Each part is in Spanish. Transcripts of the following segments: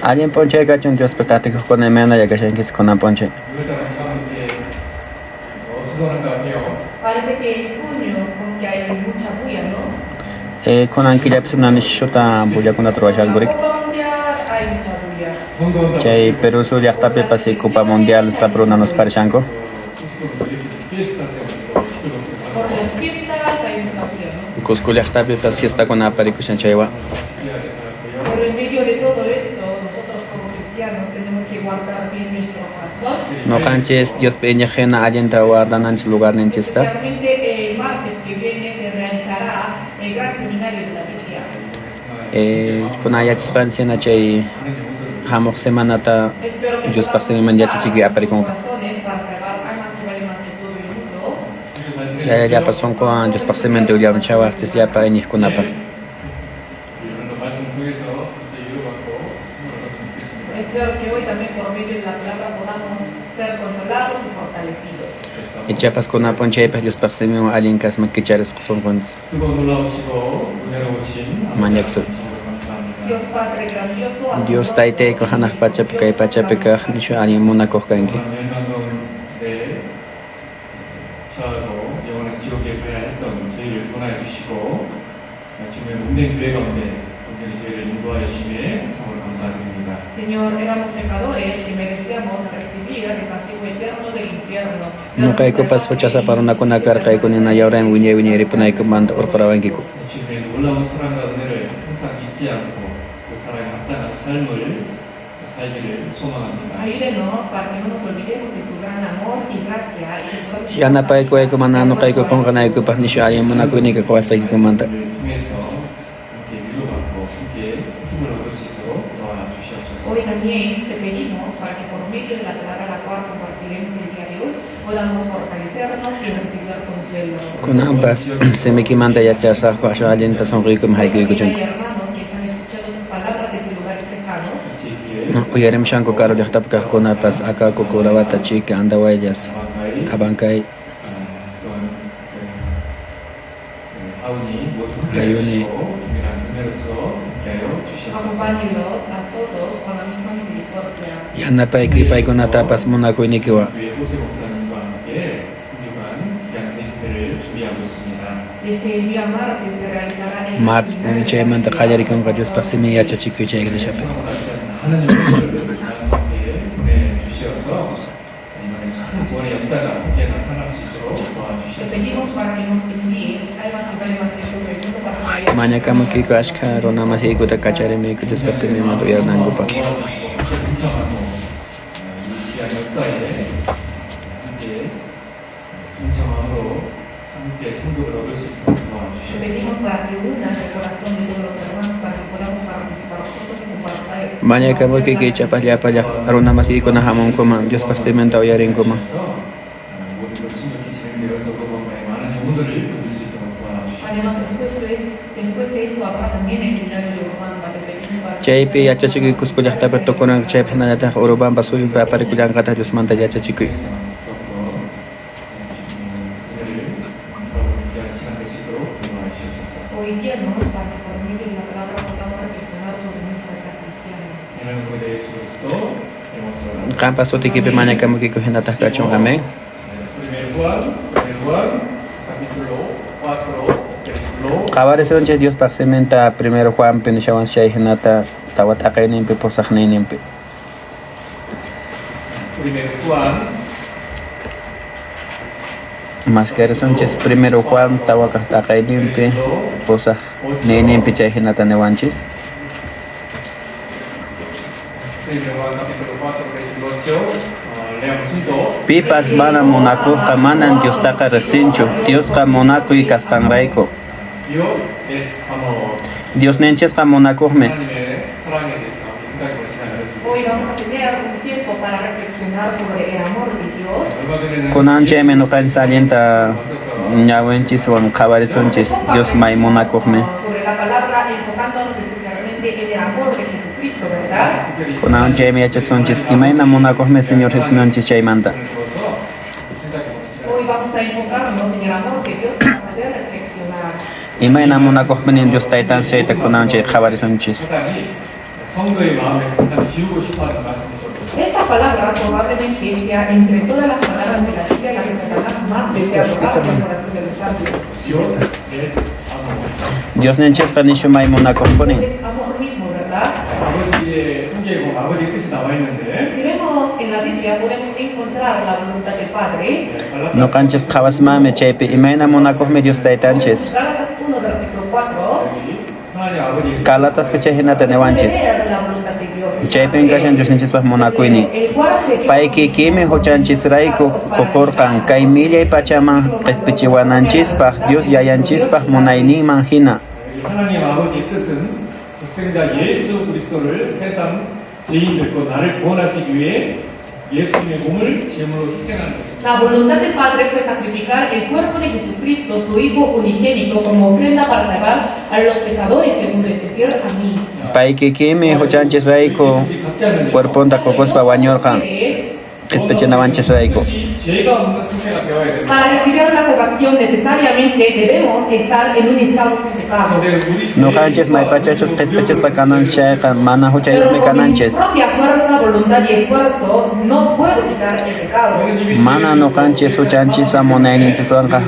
Alguien ponche cachón Dios pecate con el mena ya que se enquis con la ponche. Parece que en junio como que hay mucha bulla, ¿no? Con anquilla persona ni shota bulla con la trova La algorik. Copa Mundial hay mucha bulla. Chay Perú sur ya tape pasi Copa Mundial está por una nos parechanco. Por las fiestas hay mucha bulla, ¿no? Cusco ya tape pas fiesta con la paricuchan chaywa. Pero en medio de todo esto, nosotros como cristianos tenemos que guardar bien nuestro corazón. No canches Dios peña jena alienta guardan en su lugar en chista. Especialmente el martes que viene se realizará el gran seminario de la Biblia. Con aya expansión a chay hamok semana ta Espero que Dios podamos pasen man ya chiqui juntar aparicon. nuestros corazones para salvar almas que valen más que todo el mundo. Ya pasó con Dios pasen man de uliam chawa artis ya para ni con apa. Espero que hoy también por medio de la palabra podamos ser consolados y fortalecidos. Y chapas con apon chay pa Dios pasen man alien kas man kichares son con manyak subs. Dios Padre grandioso, Dios taite ko hanak pachapika nisho alien muna ko kanki. 차로 영원한 기록에 부여했던 저희를 도나해 주시고 지금의 몸된 교회 가운데 온전히 저희를 인도하여 주심에 참으로 감사드립니다. Señor, éramos pecadores y merecíamos recibir el castigo eterno del infierno. No kay ko pas fucha sa paruna ko nakar kay ko ni na yawran winye ripunay ko man or korawan ki ko. 주님의 놀라운 사랑과 은혜를 항상 잊지 않고 그 사랑에 합당한 삶을 살기를 소망합니다. Ayúdenos para que no nos olvidemos de tu gran amor y gracia y que podamos Ya na pay ko ay ko manano kay ko kung kanay ko pa nisho alien muna ko ni ka ko sa ki kumanta. 통해서 함께 위로받고 함께 힘을 얻을 수 있도록 도와주시옵소서. Hoy también te pedimos para que por medio de la palabra la cual compartiremos el día de hoy podamos fortalecernos y recibir consuelo. Kun ampas se me kimanta ya chasa ko asho alien ta son rico mai ko chun. Hay hermanos que están escuchando tu palabra desde lugares lejanos. No uyarem shanko karo ya tap ka ko na pas aka ko ko rawata chika anda wayas. Abankay 하윤이 Acompáñelos a todos con la misma misericordia. ya na pay ko pay ko na tapas muna ko ni kiwa. Desde el día martes se realizará el Marts un che man ta khajari kon ka Dios pasen me ya chiku che iglesia pe. Te pedimos para que nos envíes almas y vale más que todo el mundo para que haya Manya kamo ki ko ashka rona mas iko ta kachare me ko Dios pasen me man do ya nango pa. Te pedimos para que unas el corazón de todos los hermanos para que podamos participar juntos y compartir. Manya kamo ki chapas ya pa ya rona mas iko na hamon ko man Dios pasen me ta yarin ko man. Además, después de eso habrá también el seminario de Romano para que pedimos para Chay pe ya chiku kusko ya ta to ko na chay na ta oroban basu pa pare ku yang kata Dios man ta ya chiku. hoy guíanos para que por medio de la palabra podamos reflexionar sobre nuestra vida cristiana. Kan paso te que pe manya kamo ki ko hena ta ka chon amen. Kabare son che Dios parsementa primero Juan pe nishawan shay henata tawat akainin pe posaknainin pe. Mas que son ches primero Juan tawak akainin pe posaknainin pe chay henata newanchis. Pipas mana monaco kamanan Dios taka recincho Dios ka monaco y castanraico. Dios es amor. Dios nenches ka monaco me. 하나님의 사랑에 대해서 생각해 보시면 Hoy vamos a tener un tiempo para reflexionar sobre el amor de Dios. 얼마 전에는 Kunan che me no kan salienta ñawenchis wan kabare sonchis Dios mai monaco me. Sobre la palabra enfocándonos especialmente en el amor de Jesucristo, ¿verdad? Kunan che me eches sonchis imaina monaco me Señor Jesús nonchis chaymanta. Hoy vamos a enfocarnos en el amor de Dios para poder reflexionar. Imana munakohpinin Dios taitan chayta kunanchik qhawarisonchis. 사단이 성도의 마음에서 가장 지우고 싶어하는 말씀이죠. Esta palabra probablemente sea entre todas las palabras de la Biblia la que Satanás más desea robar en el corazón de los santos. Dios es amor. Dios nenchesqa nishumay munakohpunin. Es amor mismo, ¿verdad? 아버지의 성격이고 아버지의 뜻이 나와 있는데 Si vemos en la Biblia podemos encontrar la voluntad del Padre. Nuqanchis qhawasmami chaypi imayna munakuqmi Dios taytanchis. Gálatas 1, versículo 4. 하나님 아버지 Kalatasqa chay hinata niwanchis. Leer la voluntad de Dios. Chaypin kashan Dios nenchispaq munakuynin. El cual se dio Paykikimi huchanchisrayku qukurqan kay millay pachaman q'ispichiwananchispaq Dios yayanchispaq munayninman hina. 하나님 아버지의 뜻은 독생자 예수 그리스도를 세상 죄인들과 나를 구원하시기 위해 예수님의 몸을 제물로 희생하는 것입니다. La voluntad del Padre fue sacrificar el cuerpo de Jesucristo, su Hijo unigénito, como ofrenda para salvar a los pecadores del mundo, es decir, a mí. Paykikimi huchanchisrayku cuerponta qukuspa wañurqan q'ispichinawanchisrayku. 죄가 없는 상태가 되어야 됩니다. Para recibir la salvación necesariamente debemos estar en un estado sin pecado. 근데 우리 Nuqanchis maypachachus q'ispichisqa kananchayqa mana Pero huchayuqmi con mi kananchis. propia fuerza, voluntad y esfuerzo no puedo quitar el pecado. Mana nuqanchis huchanchisqa munayninchiswanqa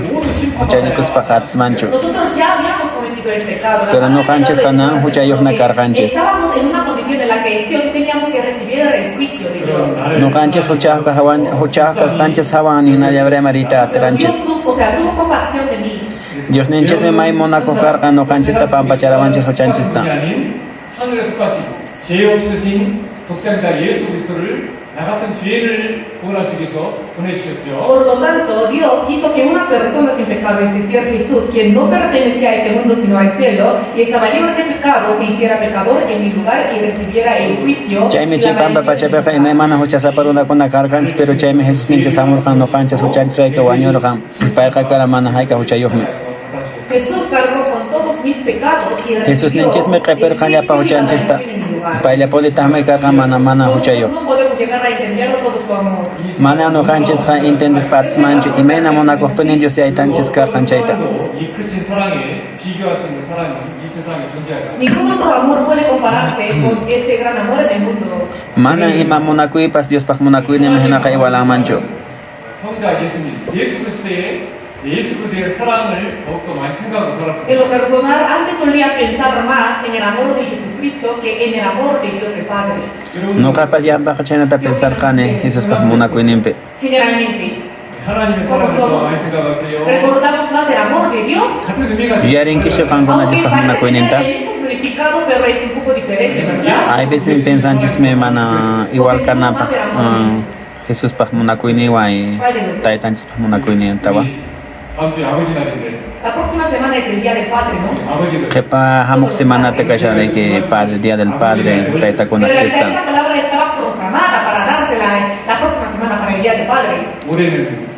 huchaynikuspa qatismanchu. Nosotros ya habíamos cometido el pecado. Pero nuqanchis kanan huchayuqna karqanchis. Estábamos en una condición en la que sí o sí teníamos que recibir el juicio de Dios. Nuqanchis huchaqasqanchis hawan ninallabraymarita atranchis. Dios tuvo compasión de mí. Dios ninchismi may munakuq karqa nuqanchista pampacharawanchis huchanchista. 아닌 하늘에 속하시고 죄 없으신 독생자 예수 그리스도를 나 같은 죄인을 구원하시기 위해서 보내주셨죠. Por lo tanto, Dios hizo que una persona sin pecado, es decir, Jesús, quien no pertenecía a este mundo sino al cielo, y estaba libre de pecado, se hiciera pecador en mi lugar y recibiera el juicio. Chaymi y la chay pampa maldición. pachapiqa imaymana huchasapa runakuna karqanchis pero chaymi Jesus ninchis hamurqan nuqanchis huchanchisrayku wañurqan. Payqa kara mana hayqa huchayuqmi. Jesús cargó con todos mis pecados y Jesus recibió ninchismi qhipirirqan llapa el juicio y la huchanchista. maldición en mi lugar. Paylapulitaqmi karqa mana huchayuq. Nosotros no podemos llegar a entender todo su amor. Mana nuqanchisqa intendispatismanchu imayna munakuqpinin Dios yaytanchis karqan chayta. 이 크신 사랑에 비교할 수 있는 사랑이 이 세상에 존재하지 Ningún otro amor puede compararse con este gran amor en el mundo. Mana ima munakuypas Diospaq munakuynimi hinaqa iwalanmanchu. 성자 예수님, 예수 그리스도의 사랑을 더욱더 많이 생각하고 En 살았습니다. lo personal, antes solía pensar más en el amor de Jesucristo que en el amor de Dios el Padre. Nuqapas yanpaqa chaynata pensarqani Jesuspaq munakuyninpi. Generalmente, 하나님의 사랑을 더 많이 생각하세요. recordamos más el amor de Dios, 같은 의미가 Yuyarinkichu qankuna aunque Diospaq parece tener munakuyninta. el mismo significado, pero es un poco diferente, ¿verdad? Aypismi pensanchismi mana igual kanapaq Jesuspaq munakuyniwan taytanchispaq munakuynin tawa. 다음 주에 아버지 날인데 La próxima semana es el Día del Padre, ¿no? 아버지들 Qhipa hamuq semanata kasharayki Padre, Día del Padre, taytakuna Pero en realidad fiesta. esta palabra estaba programada para dársela la próxima semana para el Día del Padre. 올해는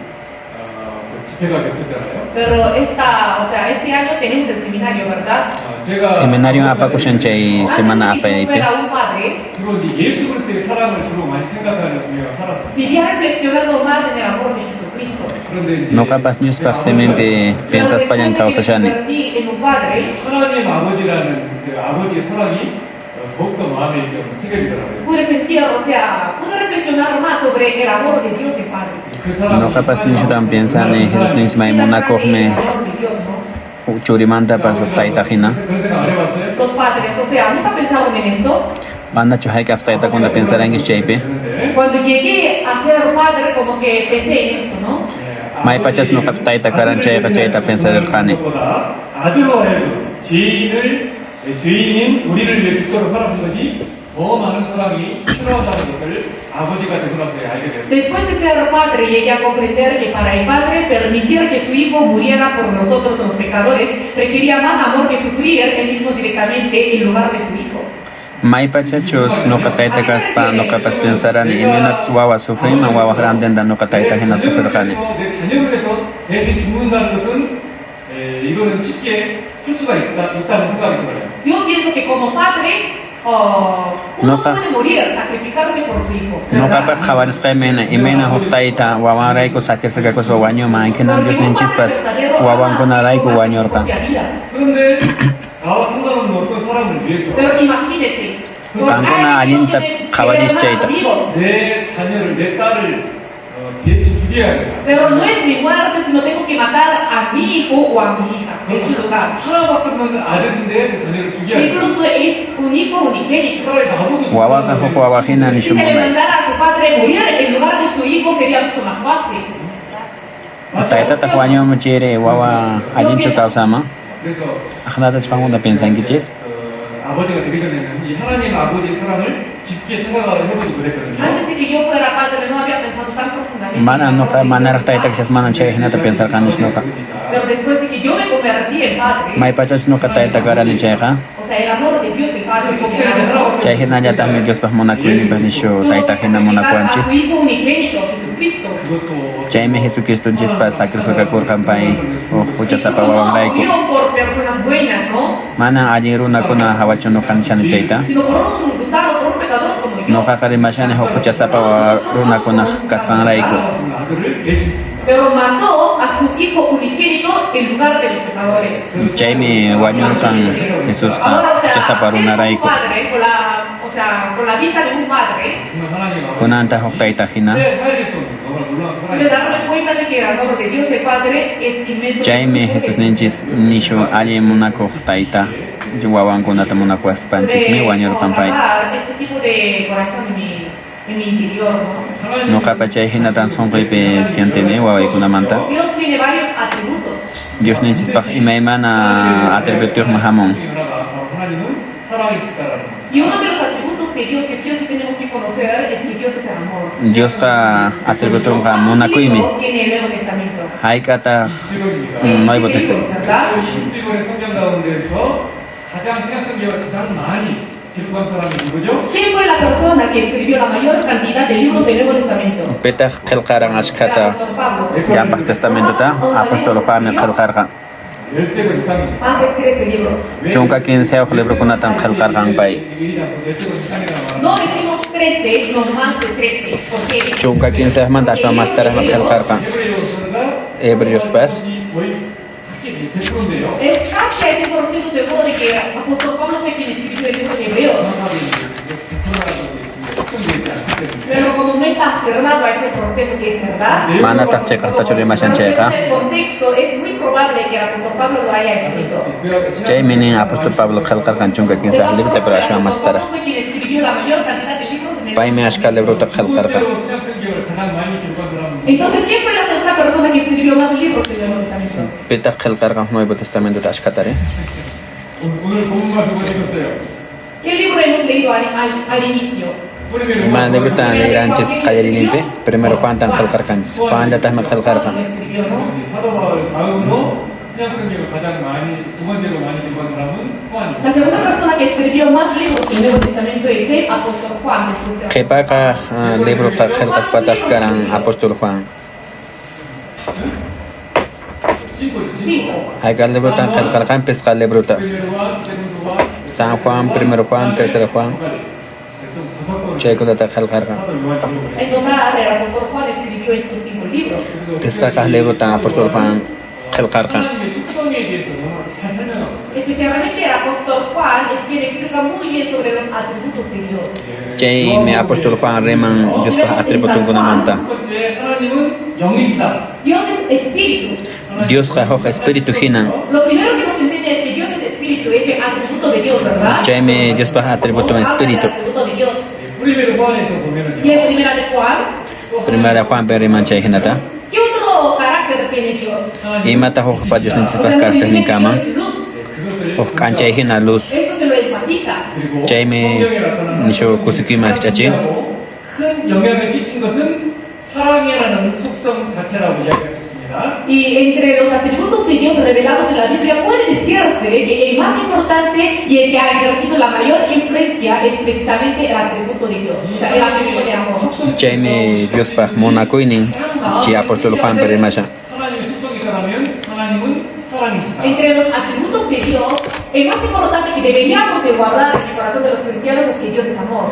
집회가 겹쳤잖아요. Pero este año tenemos el seminario, ¿verdad? 제가 Seminario apakushan chay semana Antes de que yo apaypi. fuera un padre, 주로 이제 예수 그리스도의 사랑을 주로 많이 생각하는 우리가 살았습니다. vivía reflexionando más en el amor de Jesucristo. 그런데 이제 Nuqapas Diospaq seminpi pensas payan Pero después de que me kawsashani. convertí en un padre, 하나님 아버지라는 그 아버지의 사랑이 더욱더 마음에 좀 새겨지더라고요. pude sentir, pude reflexionar más sobre el amor de Dios el Padre. 그 사랑이 Nuqapas nishutan pensani Jesus nismay Y tan grande es munakuqmi el amor de Dios, ¿no? churimanta pas taytajina. 그런 생각 안 해봤어요? Los padres, nunca pensaron en esto. Manachu haykaq taytakuna pensarangis chaypi. 그런데 Cuando llegué a ser padre, como que pensé en esto, ¿no? Maypachas nuqapas taytakaran chayqa chayta pensarirqani. 무엇보다 아들로 하여금 죄인인 우리를 위해 죽도록 살았은 것이 더 많은 사랑이 필요하다는 것을 아버지가 되고 나서 알게 되었습니다. Después de ser padre, llegué a comprender que para el padre permitir que su hijo muriera por nosotros los pecadores requería más amor que sufrir él mismo directamente en lugar de su hijo. Maypachachus nuqa taytakaspa nuqapas pensarani iminatas wawa sufriman wawaq randenda nuqa taytajina sufrirqani. 내 자녀를 위해서 대신 죽는다는 것은 이거는 쉽게 할 수가 있다는 생각이 들어요. Yo pienso que como padre, uno Noqa- puede morir, sacrificarse por su hijo. Noqapa qhawarisqaymina imina huk tayta wawanrayku sacrificakuspa wañuman hinam Dios ninchikpas wawankunarayku wañurqa. 그런데 나와 상관없는 어떤 사람을 위해서 Pero imagínese, por Kankuna alguien que allinta no tiene qhawarischaita. amigo, 내 자녀를 내 딸을 대신 죽여야 된다. pero no es mi muerte, sino tengo que matar a mi hijo o a mi hija en su lugar. 하나밖에 없는 아들인데 그 자녀를 죽여야 된다. Incluso es un hijo unigénito. 차라리 나보고 Wawaqa huk wawaqhina Si se le nishumunay. mandara a su padre morir en lugar de su hijo sería mucho más fácil. Taytataq wañumun chiri wawa allinchu kawsama. 그래서 Aqnata chqanmanta pensankichis. 아버지가 되기 전에는 이 하나님 아버지의 사랑을 깊게 생각을 해보지 그랬거든요. Antes de que yo fuera padre no había pensado tan profundamente. Mana noqa manaraq taytakichas mana chay hinata pensarqanish noqa. Pero después de que yo me convertí en padre, Maypachas noqa tayta karani chayqa. o sea, el amor de Dios el Padre que me amó, Chay hinallataqmi Diospaq munakuynipas nishu tayta hina a munakuanchis. su hijo unigénito, Jesucristo. 그것도 Chaymi Jesucristunchikpas sacrificakurqanpay huchasapa wawanrayku. No por personas buenas, ¿no? Mana allin runakuna hawachunuqanchani chayta. Sino por un gusano, por un pecador como yo. Noqaqa rimashani huk huchasapa runakuna kasqanrayku. 아들을 대신 Pero mató a su hijo unigénito en lugar de los pecadores. Chaymi wañurqan Jesusqa Ahora, o sea, huchasapa ser como un runarayku. padre, con la vista de un padre, 정말 하나님 아버지 Kunanta huk tayta hina. 헤아릴 수 없는 너무나 놀라운 y de 사랑이 darme cuenta de que el amor de Dios el Padre es inmenso. Chaymi Jesus ninchis nishu allin munakuq tayta wawankunata munakuaspanchismi wañurqanpay. Este tipo de corazón en mi interior, ¿no? Noqapa chay hinatan sunquypi sientini wawaykunamanta. Dios tiene varios atributos. Dios ninchispaq imaymana atributuqmi hamun. 하나님은 살아있다라는 거. Y uno de los atributos que Dios, que sí o sí tenemos que conocer, es que Dios es el amor. Diosqa atributunqa ¿Cuántos munakuymi. libros tiene el Nuevo Testamento? Hayk'ataq Nuevo Testamento. ¿Verdad? 20권의 성경 가운데서 가장 신약 성경을 가장 많이 기록한 사람이 누구죠? ¿Quién fue la persona que escribió la mayor cantidad de libros del Nuevo Testamento? Pitaq qillqaran El ashkhata apóstol Pablo. Llamaq Testamentota apóstol Juanmi qillqarqa. 13권 이상입니다. Más de 13 libros. Chunka 15 librokunatan qillqarqanpay. 13권 이상이라고 No decimos 13, sino más de 13. Porque Chunka 15 manta ashwa mastaraqmi qillqarqan. Hebreospas. 거의 확실히 100%인데요. es casi a ese por ciento seguro de que el apóstol Pablo fue quien escribió el libro de Hebreos. Pero como no está afirmado a ese por ciento que es verdad, Manataq chay qaqtachurimashan chayqa. el contexto es muy probable que el apóstol Pablo lo haya escrito. Chaymi apóstol Pablo qillqarqan chunka 15 librota pero ashwa mastaraq. Pablo fue quien escribió la mayor cantidad de libros en el Paymi ashka librota qillqarqan. 신약 성경을 가장 많이 기록한 사람은 Entonces, ¿quién fue la segunda persona que escribió más libros del Nuevo Testamento? Pitaq qillqarqan Nuevo Testamentota ashkatari. 오늘 본문 가서 뭐 읽었어요? ¿Qué libro hemos leído al inicio? Ima librota iranchis qayarinimpi primero Juantan qillqarqanchis. Juantataqmi qillqarqan. Lo escribió, ¿no? 사도 바울 다음으로 신약 성경을 가장 많이 두 번째로 많이 기록한 사람은 후안입니다. La segunda persona que escribió más libros del Nuevo Testamento es el apóstol Juan, después de Qhipaqa librota qillqaspataq karan apóstol Juan. Sí, Hayqa librota qillqarqan pisqa librota. primero Juan, segundo Juan, San Juan, primero Juan, tercero Juan. Chaykunata qillqarqan. 사도 요한 기록을 en total el apóstol Juan escribió estos 5 libros. Pisqa librota apóstol Juan qillqarqan. 하나님의 속성에 대해서 너무 잘 설명하고 있어요. Especialmente el apóstol Juan es quien explica muy bien sobre los atributos de Dios. Chaymi apóstol Juan riman Diospaq atributunkunamanta. 첫 번째 하나님은 영이시다. Dios es espíritu. Diosqa huk espíritu hinan. Lo primero que nos enseña es que Dios es espíritu, es el atributo de Dios, ¿verdad? Chaymi Diospaq atributun Habla del espíritu. atributo de Dios. 프리메르 후안에서 Y 보면은요. en primera de Juan, Primera Juan pe riman chay hinata. ¿qué otro carácter tiene Dios? Imata huk pa Dios O ninchispaq sea, nos kartaq enseña que ninkama. Dios es luz. 그것을 Huk kanchay hina luz. Esto se lo enfatiza. 그리고 Chaymi 성경에 나타나는 nishu kusikima chachi. 큰 영향을 끼친 것은 사랑이라는 속성 자체라고 이야기할 수 있습니다. Y entre los atributos de Dios revelados en la Biblia puede decirse que el más importante y el que ha ejercido la mayor influencia es precisamente el atributo de Dios, o sea, el atributo de amor. Chaymi Diospaq munakuynin chi apóstol Juan pe rimasha. 하나님의 속성이 있다면 하나님은 사랑이시다. Entre los atributos de Dios El más importante que deberíamos de guardar en el corazón de los cristianos es que Dios es amor.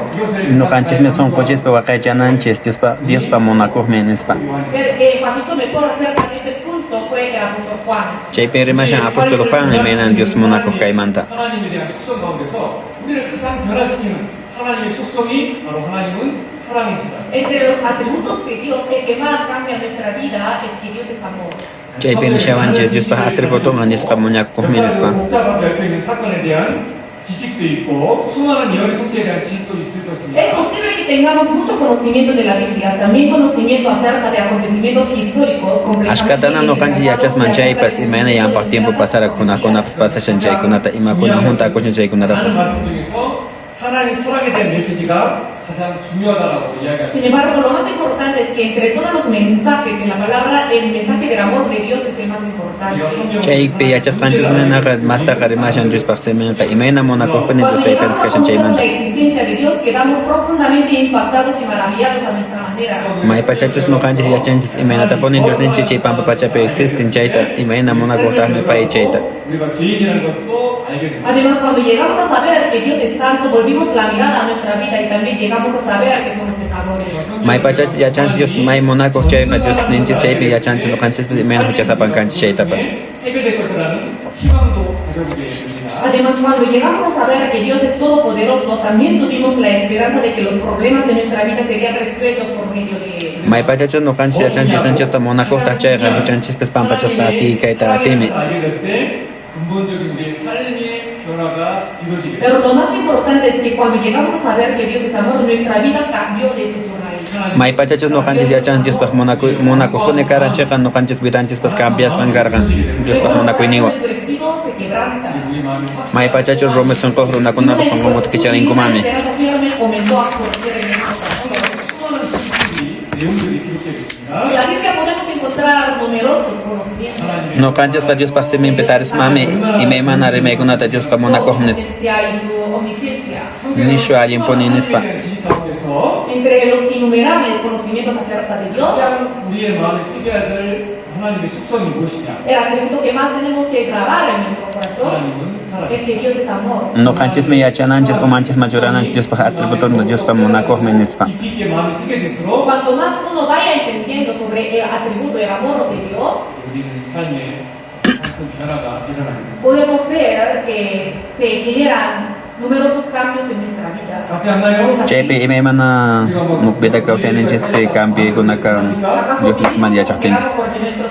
No canches me son coches pero acá ya nanches Dios pa monaco menespa. El que enfatizó mejor acerca de este punto fue el apóstol Juan. Chay perimashan apóstol Juan y menan Dios monaco caimanta. 하나님에 대한 속성 가운데서 우리를 가장 변화시키는 하나님의 속성이 바로 하나님은 사랑이시다. Entre los atributos de Dios, el que más cambia nuestra vida es que Dios es amor. Chay perimashan Dios pa atributo manis pa monaco menespa. 복잡하게 얽혀 있는 사건에 대한 지식도 있고 수많은 예언의 성취에 대한 지식도 있을 것입니다. Es posible que tengamos mucho conocimiento de la Biblia, también conocimiento acerca de acontecimientos históricos. Ashkatana no kanji yachas manchay pas imena yang par tiempo pasara kuna pas chay kunata ima kuna junta chay kunata 많은 pas. 말씀 중에서 하나님 사랑에 대한 메시지가 가장 중요하다라고 이야기할 수 Sin embargo, lo más importante es que entre todos los mensajes de la palabra, el mensaje del amor de Dios es el más importante. Chay pe yachas kanchis mena mas ta karimashan Dios par semen ka imena monaco penin Cuando Dios ta llegamos a discussion chay conocer manta. la existencia de Dios, quedamos profundamente impactados y maravillados a nuestra manera. Mai pachachos no kanchis yachanchis imena ta ponin Dios ninchi chay pampa pachape existen chayta imena monaco ta me pa chayta. 우리가 죄인이라는 것도 알게 됩니다. Además, cuando llegamos a saber que Dios es santo, volvimos la mirada a nuestra vida y también llegamos a saber que somos pecadores. Mai pachachos yachans Dios mai monaco chay ka Dios ninchi chay pe yachans no kanchis imena huchasapan kanchis chayta pas. 해결될 것이라는 희망도 가져보게 됩니다. Además, cuando llegamos a saber que Dios es todopoderoso, también tuvimos la esperanza de que los problemas de nuestra vida serían resueltos por medio de Él. Mai pachachos no kanchis yachanchis nanchis ta monaco ta chay ka huchanchis pes pampachas ta ti kay ta teme. 알게 될 때 근본적인 우리의 삶의 변화가 이루어지게 됩니다. Pero lo más importante es que cuando llegamos a saber que Dios es amor, nuestra vida cambió desde su raíz. Mai pachachos no kanchis yachan Dios pa monaco kone karan chekan no kanchis bitanchis pas cambias kangargan Dios pa monaco iniwa. El vestido se quebranta. 우리 마음이 확 Mai pachachos romes son kohro na kuna son como te kicharin kumami. La esperanza firme comenzó a surgir en nuestros corazones. 수많은 지식들이 내용들이 기록되어 있습니다. En la Biblia podemos encontrar numerosos conocimientos. 하나님의 No kanchis pa Dios pa semin petaris mami y me manare me kunata Dios pa monaco hnes. Y su omnisciencia. Nisho alguien pone nispa. 지식 가운데서 Entre los innumerables conocimientos acerca de Dios, 가장 우리의 마음에 새겨야 될 하나님의 속성이 무엇이냐? el atributo que más tenemos que grabar en nuestro corazón 하나님은 사랑. es que Dios es amor. No kanchis me yachan anchis o manchis majoranan Dios pa atributo no Dios pa monaco menispa. 깊이 있게 마음이 새겨질수록 Cuanto más uno vaya entendiendo sobre el atributo del amor de Dios, 우리는 삶에 큰 변화가 일어납니다. podemos ver que se generan numerosos cambios en nuestra vida. 같지 않나요? ¿No es así? Chay pe ime mana beda causa ninchis pe cambie kunaka Dios les man yachak tenchis.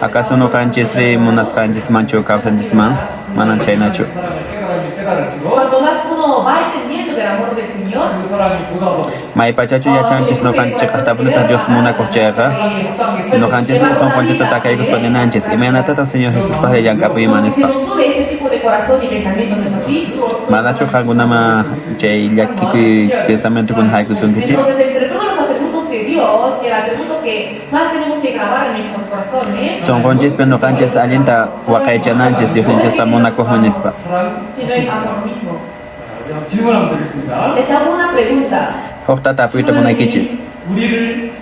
¿Acaso no kanchis de monas kanchis mancho causa man? Manan chay nacho. 사랑을 깨달을수록 Cuanto más uno va entendiendo del amor del Señor, 그 사랑이 보답하고 Mai pachacho yachanchis no kanchis hasta Dios monaco chayka. No kanchis no son kanchis tatakay kus pa ninanchis. Imena tata Señor Jesús pa yan kapo se imanispa. nos sube este tipo de corazón y pensamiento, ¿no es así? Manacho kaguna ma chay yakiki pensamiento kun haiku sun kichis. Entonces, entre todos los atributos de Dios, el atributo que más tenemos que grabar en nuestros corazones, Son kanchis pe no kanchis alinta wakay chananchis Dios ninchis pa monaco menispa. 사랑. si no es amor mismo. 질문 한번 드리겠습니다. Les hago una pregunta. Hokta tapuito kun kichis. 우리를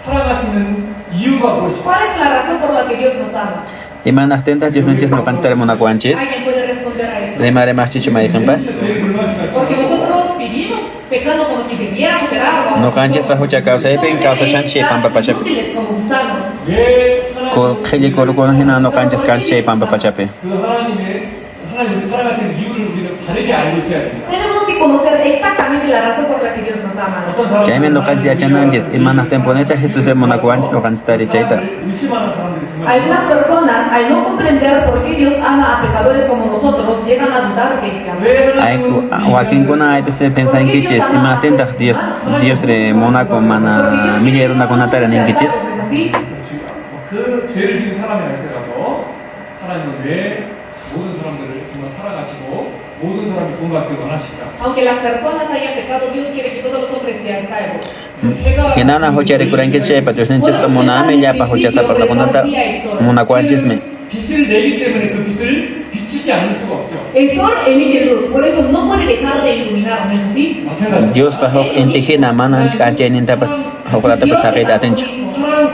사랑하시는 이유가 무엇일까? ¿Cuál es la razón por la que Dios nos ama? Imanas tenta Dios ninchis no kanchis monaco anchis. ¿Alguien puede responder a eso? Le mare mas chicho mai kampas. 죄를 불만하시는 Porque nosotros vivimos pecando como si viviéramos del agua. No kanchis pa hucha causa pe causa shan che pampa pachape. Inútiles como gusanos. 왜 Ko khili ko ko hina no kanchis kanchis pampa pachape. 그 하나님을 사랑하시는 이유를 우리는 바르게 알고 있어야 됩니다. Tenemos que conocer exactamente la razón por la que Dios nos ama. 어떤 사람은 Chay no kanchis yachananchis imanas temponeta Jesús el monaco anchis no kanchis tari chayta. 의심하는 사람들이 정말 Algunas personas, al no comprender por qué Dios ama a pecadores como nosotros, llegan a dudar de ese amor. 왜 Ay, wakin kuna ay pese pensa en kichis imanas tenta Dios re monaco mana milero na kunatara nin kichis. ¿No es así? 그 죄를 지은 사람이 할지라도 하나님은 왜 모든 사람들을 정말 사랑하시고 모든 사람이 구원받기를 원하실까? Aunque las personas hayan pecado, Dios quiere que todos los hombres sean salvos. Hinana hocha recuran que chay pa Dios ninchis pa mona ame ya pa hocha sa pa la kunata monaco anchis me. 빛을 내기 때문에 그 빛을 비추지 않을 수가 없죠. El sol emite luz, por eso no puede dejar de iluminar, ¿no es así? 마찬가지. Dios pa hok intihina mana anchis ninta pas hokrata pas sakit atencho.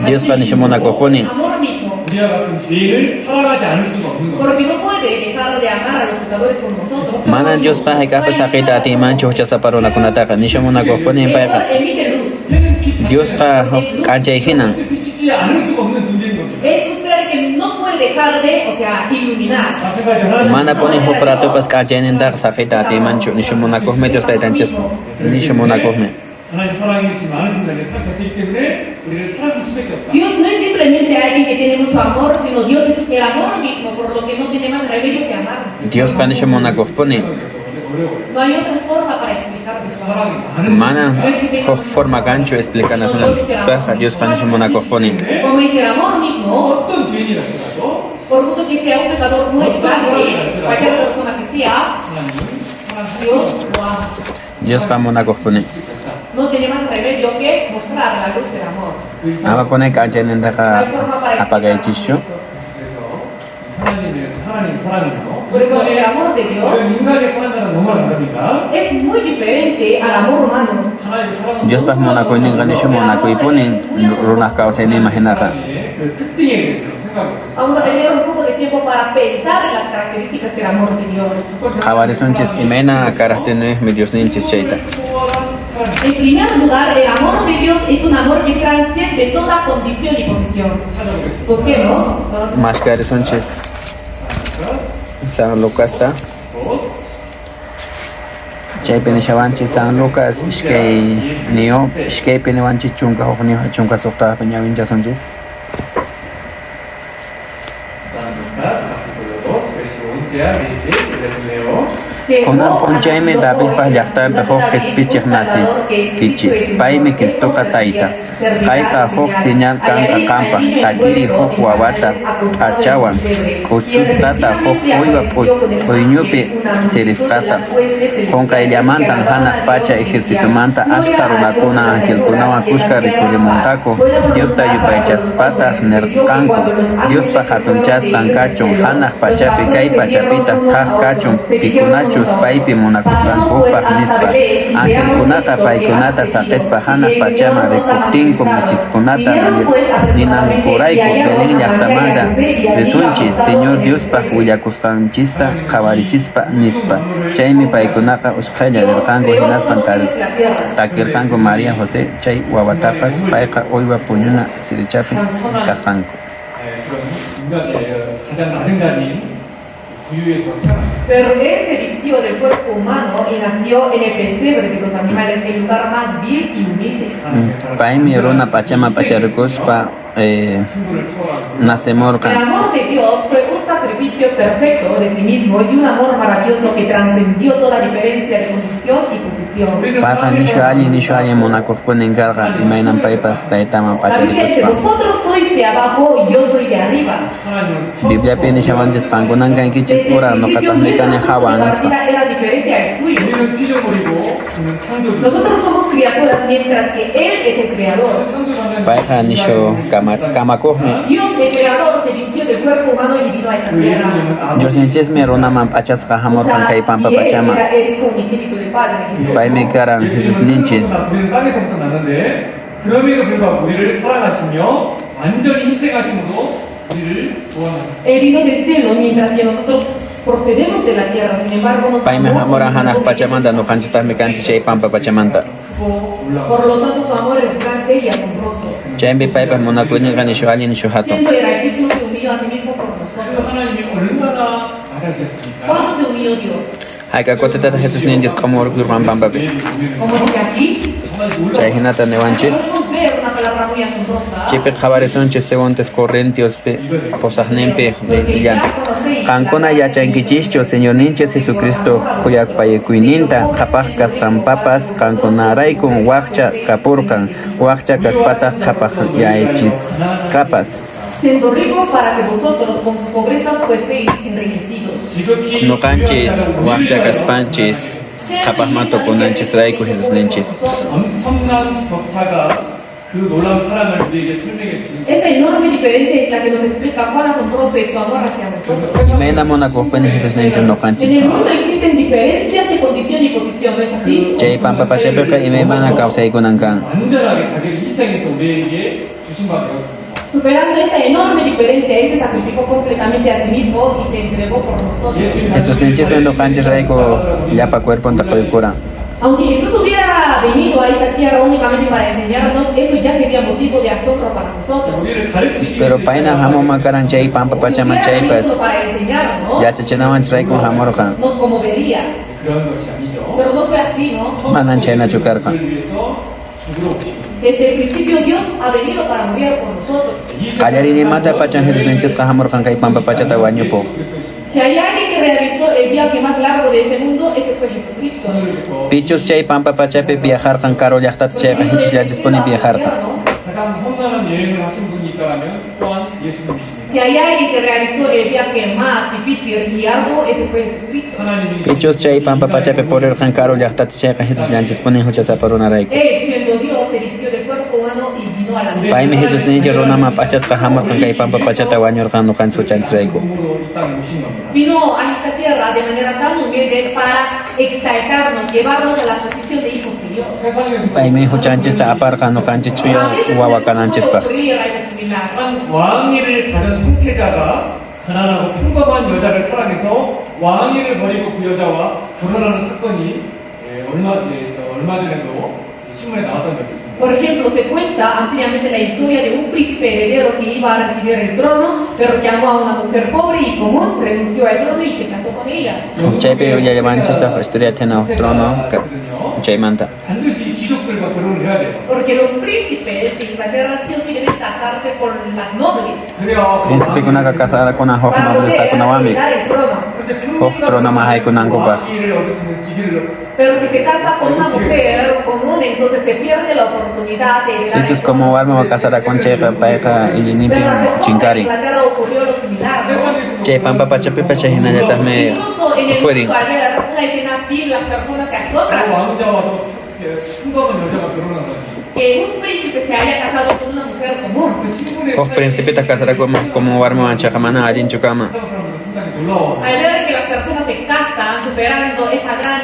Dios pa nisho monaco kunin. Amor mismo. 우리와 같은 죄인을 사랑하지 않을 수가 없는 거예요. Porque no puede dejar de amar a los pecadores como nosotros. Mana Dios pa hekapa sakita ati mancho chasaparo na kunataka nisho muna kohponin paika. Emite luz. 얘는 빛 Dios pa kancha hinan. 비치지 않을 수가 없는 존재인 겁니다. Es un ser que no puede dejar de, o sea, iluminar. 마찬가지로 하나님 Mana pone hoprato pas kancha nindak sakita ati mancho nisho muna kohme Dios ta itanches nisho muna kohme. 하나님 사랑이 많으신 분이 산 자체이기 때문에 우리를 사랑할 수밖에 없다. Dios no es simplemente alguien que tiene mucho amor, sino Dios es el amor mismo, por lo que no tiene más remedio que amar. Dios pa nisho muna kohponin. 어려워요. No hay otra forma para explicar Dios. 사랑이 많은 Mana forma gancho explica na suna spaha Dios pa nisho muna kohponin. Como es el amor mismo, 어떤 죄인이라 할지라도 por mucho que sea un pecador muy grande, cualquier persona que sea, 하나님은 사랑하실 Dios 수 있어요. lo ama. Dios pa muna kohponin. No tiene más remedio que mostrar la luz del amor. 그 이상 Ama pone kancha nindaka No hay forma para apagay explicar chisyo. esto. 그래서 하나님 사랑이요. Por eso el amor de Dios 인간의 사랑과는 너무 다르니까 es muy diferente al amor humano. 하나님의 사랑은 Dios pa muna kohninganisho muna kohponin runa kausa ni imaginaka. 그 특징에 대해서 생각해 보겠습니다. Vamos a tener un poco de tiempo para pensar en las características del amor de Dios. Kawarisonchis imena karahtene mi Dios ninchis chaita. 초월한 사랑 En primer lugar, el amor de Dios es un amor que transciende toda condición y posición. 찾아보겠습니다. Busquemos. Mashkarisonchis San Lucas ta. Chay penishawanchis San Lucas ishkay nio ishkay peniwanchis chunka hukniho chunka sokta peñawinchasonchis. San Lucas, capítulo 2, versículo 11 a 16, les leo. Kunan funchayme David pa llaqtar huk qispichik nasi kichis paymi kistuqa tayta kayqa huk señal kanqa qanpaq takiri huk wawata achawan kusustata huk uywa puyñupi sirisqata qunqayllamantan hanaq pacha ejércitumanta ashqa runakuna angelkunawan kushka rikurimuntaku Diosta yupaychaspataq nirqanku Diospa hatunchasqan kachun hanaq pachapi kay pachapita qaq kachun tikunachus paypi munakusqankupaq nispa angelkunaqa paykunata saqispa hanaq pachama rikuptinku michiskunata ninankurayku Belén llaqtamanta risunchis Señor Diospaq willakusqanchista qawarichispa nispa chaymi paykunaqa usqhaylla rirqanku hinaspan takirqanku María José chay wawatapas payqa uywa puñuna sirichapi kasqanku. 그런 인간의 가장 낮은 자리인 부유에서 태어났어요. Pero él se vistió del cuerpo humano y nació en el pesebre de los animales, el lugar más vil y humilde. Paymi runa pachama pacharikuspa 친구를 초월하고 El nasemurqa amor de Dios fue un sacrificio perfecto de sí mismo y un amor maravilloso que trascendió toda diferencia de condición y posición. Paqa nishu alli munakuqpunin karqa imaynan paypas taytaman La Biblia dice, pacharikuspa. vosotros sois de abajo y yo soy de arriba. 하나님은 Bibliapi nishawanchis qankunan kankichis ura nuqataq mikani hawa nuestra nispa. vida era diferente al suyo. 우리는 피조물이고 그는 창조주. Nosotros somos criaturas mientras que Él es el creador. 창조자는 Payqa nishu kamakuqmi Dios el creador se vistió del cuerpo humano y vino a esta 그 tierra. 예수님은 아버지. Dios ninchismi runaman pachasqa hamurqan kay pampa y él pachama. era el hijo unigénito del Padre Jesús. Paymi karan Jesus ninchis. 우리는 땅에서부터 났는데 그럼에도 불구하고 우리를 사랑하시며 완전히 희생하심으로 우리를 구원하셨습니다. Él vino del cielo mientras que nosotros procedemos de la tierra. Sin embargo, nos Paymi amó hamura con hanaq amor pachamanta nuqanchitaq mikanchis chay pampa pachamanta. 크고 놀라운 Por lo tanto, su amor es grande y asombroso. Chaymi paypas munakuyninqa nishu alli nishu hatun. Siendo el Altísimo se humilló a sí mismo por nosotros. 하나님이 얼마나 낮아지셨습니까? ¿Cuándo se humilló Dios? Hayqa kutitata Jesus ninchis como urkurqan pampapi. Como dice aquí, Chay hinata niwanchis. podemos ver una palabra muy asombrosa. Chipi qabarisonchis segundos Corintiospi posaqninpi llanti. Qankuna yachankichischu Señor ninchis Jesucristo kuyakpayikuyninta qapaq kasqanpapas qankunaraykun waqcha kapurqan waqcha kaspataq qapaq yaychisqapas. Siendo ricos para que vosotros con su pobreza fueseis enriquecidos. 지극히 Nuqanchis waqcha kaspanchis qapaqman tukunanchis rayku Jesus ninchis. 엄청난 격차가 그 놀라운 사랑을 우리에게 설명해 주신 Esa enorme diferencia es la que nos explica cuán asombroso es su amor hacia nosotros. Mayna munakuqpuni Jesus ninchis En nuqanchis. el mundo existen diferencias de condición y posición, ¿no es así? Chay pampa pachapiqa imaymana kawsaykunan kan. 완전하게 자기를 희생해서 우리에게 주신 바 되었습니다. Superando esa enorme diferencia, Él se sacrificó completamente a sí mismo y se entregó por nosotros. Jesús ninchis vendo kanchis rayku llapa cuerpo takoykura. Aunque Jesús hubiera venido a esta tierra únicamente para enseñarnos, eso ya sería motivo de asombro para nosotros. 우리를 가르치기 Pero paina hamo makaran chay pampa pachama chay Si hubiera pas venido para enseñarnos, ya chachinawan rayku hamorkan. nos conmovería. 그런 것이 아니죠. Pero no fue así, ¿no? Manan chayna chukarka. 우리를 위해서 죽으러 오시고 Desde el principio Dios ha venido para morir por nosotros. Kallarini mata pachan Jesús ninchis ka hamorkan kay pampa pachata wañupo. Si hay alguien que realizó el viaje más largo de este mundo, ese fue Jesucristo. Pichus chay pampa pachapi viajarkan karo llaqtata chayqa Jesús ya dispone viajarka. 가장 험난한 여행을 하신 분이 있다면 또한 예수님이십니다. Si hay alguien que realizó el viaje más difícil y arduo, ese fue Jesucristo. 하나님이 Pichus chay pampa pachapi porirkan karo llaqtata chayqa Jesús ya dispone huchasaparuna rayku. Él, siendo Dios, se vistió del cuerpo humano y vino a la tierra. Paimi Jesús ninchis runama pachasqa hamorkan kay pampa pachata wañurkan nuqanchis huchanchis rayku. 몸으로 이 땅에 오신 겁니다. Vino a esta tierra de manera tan humilde para exaltarnos, llevarnos a la posición de hijos de Dios. 세상에서 Paimi huchanchista aparqa nuqanchis chuya A veces wawakananchispaq. ocurrir algo similar. 한 왕위를 받은 후태자가 가난하고 평범한 여자를 사랑해서 왕위를 버리고 그 여자와 결혼하는 사건이 얼마 전에도 신문에 나왔던 적이 있습니다. Por ejemplo, se cuenta ampliamente la historia de un príncipe heredero que iba a recibir el trono, pero que amó a una mujer pobre y común, renunció al trono y se casó con ella. Chaypi uyallamanchista historia tena trono chaymanta. 반드시 귀족들과 결혼을 해야 돼요. Porque los príncipes de Inglaterra sí o sí deben casarse con las nobles 그래야 Príncipe kunaka casada kuna hok para noble poder sa kuna wami. heredar el trono. Hok trono mahay kunang kupa. 왕위를 얻었으면 지위를 Pero si se casa con una mujer común, entonces se pierde la oportunidad de heredar el Sichus trono. como warma wa casada con chayqa payqa ilinipi Pero hace poco en chinkari. Inglaterra ocurrió lo similar, ¿no? 세상에서 Chay pampa pachapi pachahinallataqmi Incluso en el puedi. mundo, al ver la escena aquí, las personas se asombran. 왕자와 평범한 여자가 결혼하다니 Que un príncipe se haya casado con una mujer común. 그 신분의 Hok principita casada como warma wanchaqa mana allin chukama. 사람들은 상당히 놀라워. Al ver que las personas se casan superando esa gran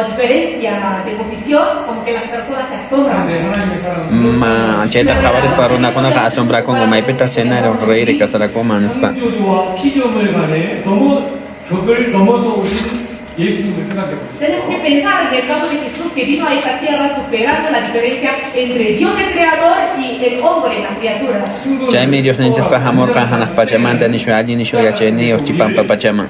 diferencia de posición, como que las personas se asombran. 그런데 하나님의 사랑은 Ma chayta khabaris paruna kunaka asombra con maipita chenaro reiri casada con manispa. 창조주와 피조물 간에 벽을 넘어서 오신 예수님을 생각해 보세요. Tenemos que pensar en el caso de Jesús que vino a esta tierra superando la diferencia entre Dios el creador y el hombre, la criatura. Chaymi Dios ninchasqa hamurkan hanaq pachamanta nishu allin nishu yachayni hok chipampa pachama.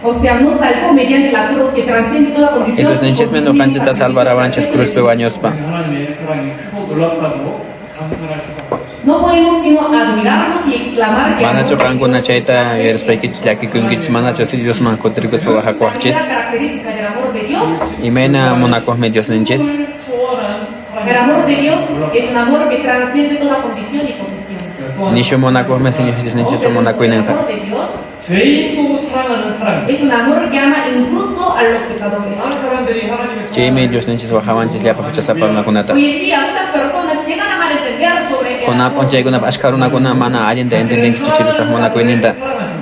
O sea, nos salvó mediante la cruz que trasciende toda condición. Jesús ninchasmi nuqanchista salvarawanchis cruzpi wañuspa. 하나님의 사랑이 크고 놀랍다고 감탄할 수밖에 없습니다. No podemos sino admirarnos y clamar que Manachu qankuna chayta respaykichis llakikunkichis manachu si Diosman kutirkuspa wajakuaqchis. la característica del amor de Dios. Imayna munakuqmi Dios ninchis. 초월한 El amor de Dios es un amor que trasciende toda condición y posición. Nishu munakuqmi Señor Jesús ninchis El munakuinanqa. amor de Dios 죄인도 사랑하는 사랑입니다. es un amor que ama incluso a los pecadores. 많은 사람들이 하나님의 Chaymi Dios ninchis wajawanchis llapa huchasaparunakunata. Hoy en día muchas personas llegan a malentender sobre el Kunapon chaykunapa ashkarunakuna mana allinta entendenki chichiruspaq munakuininta.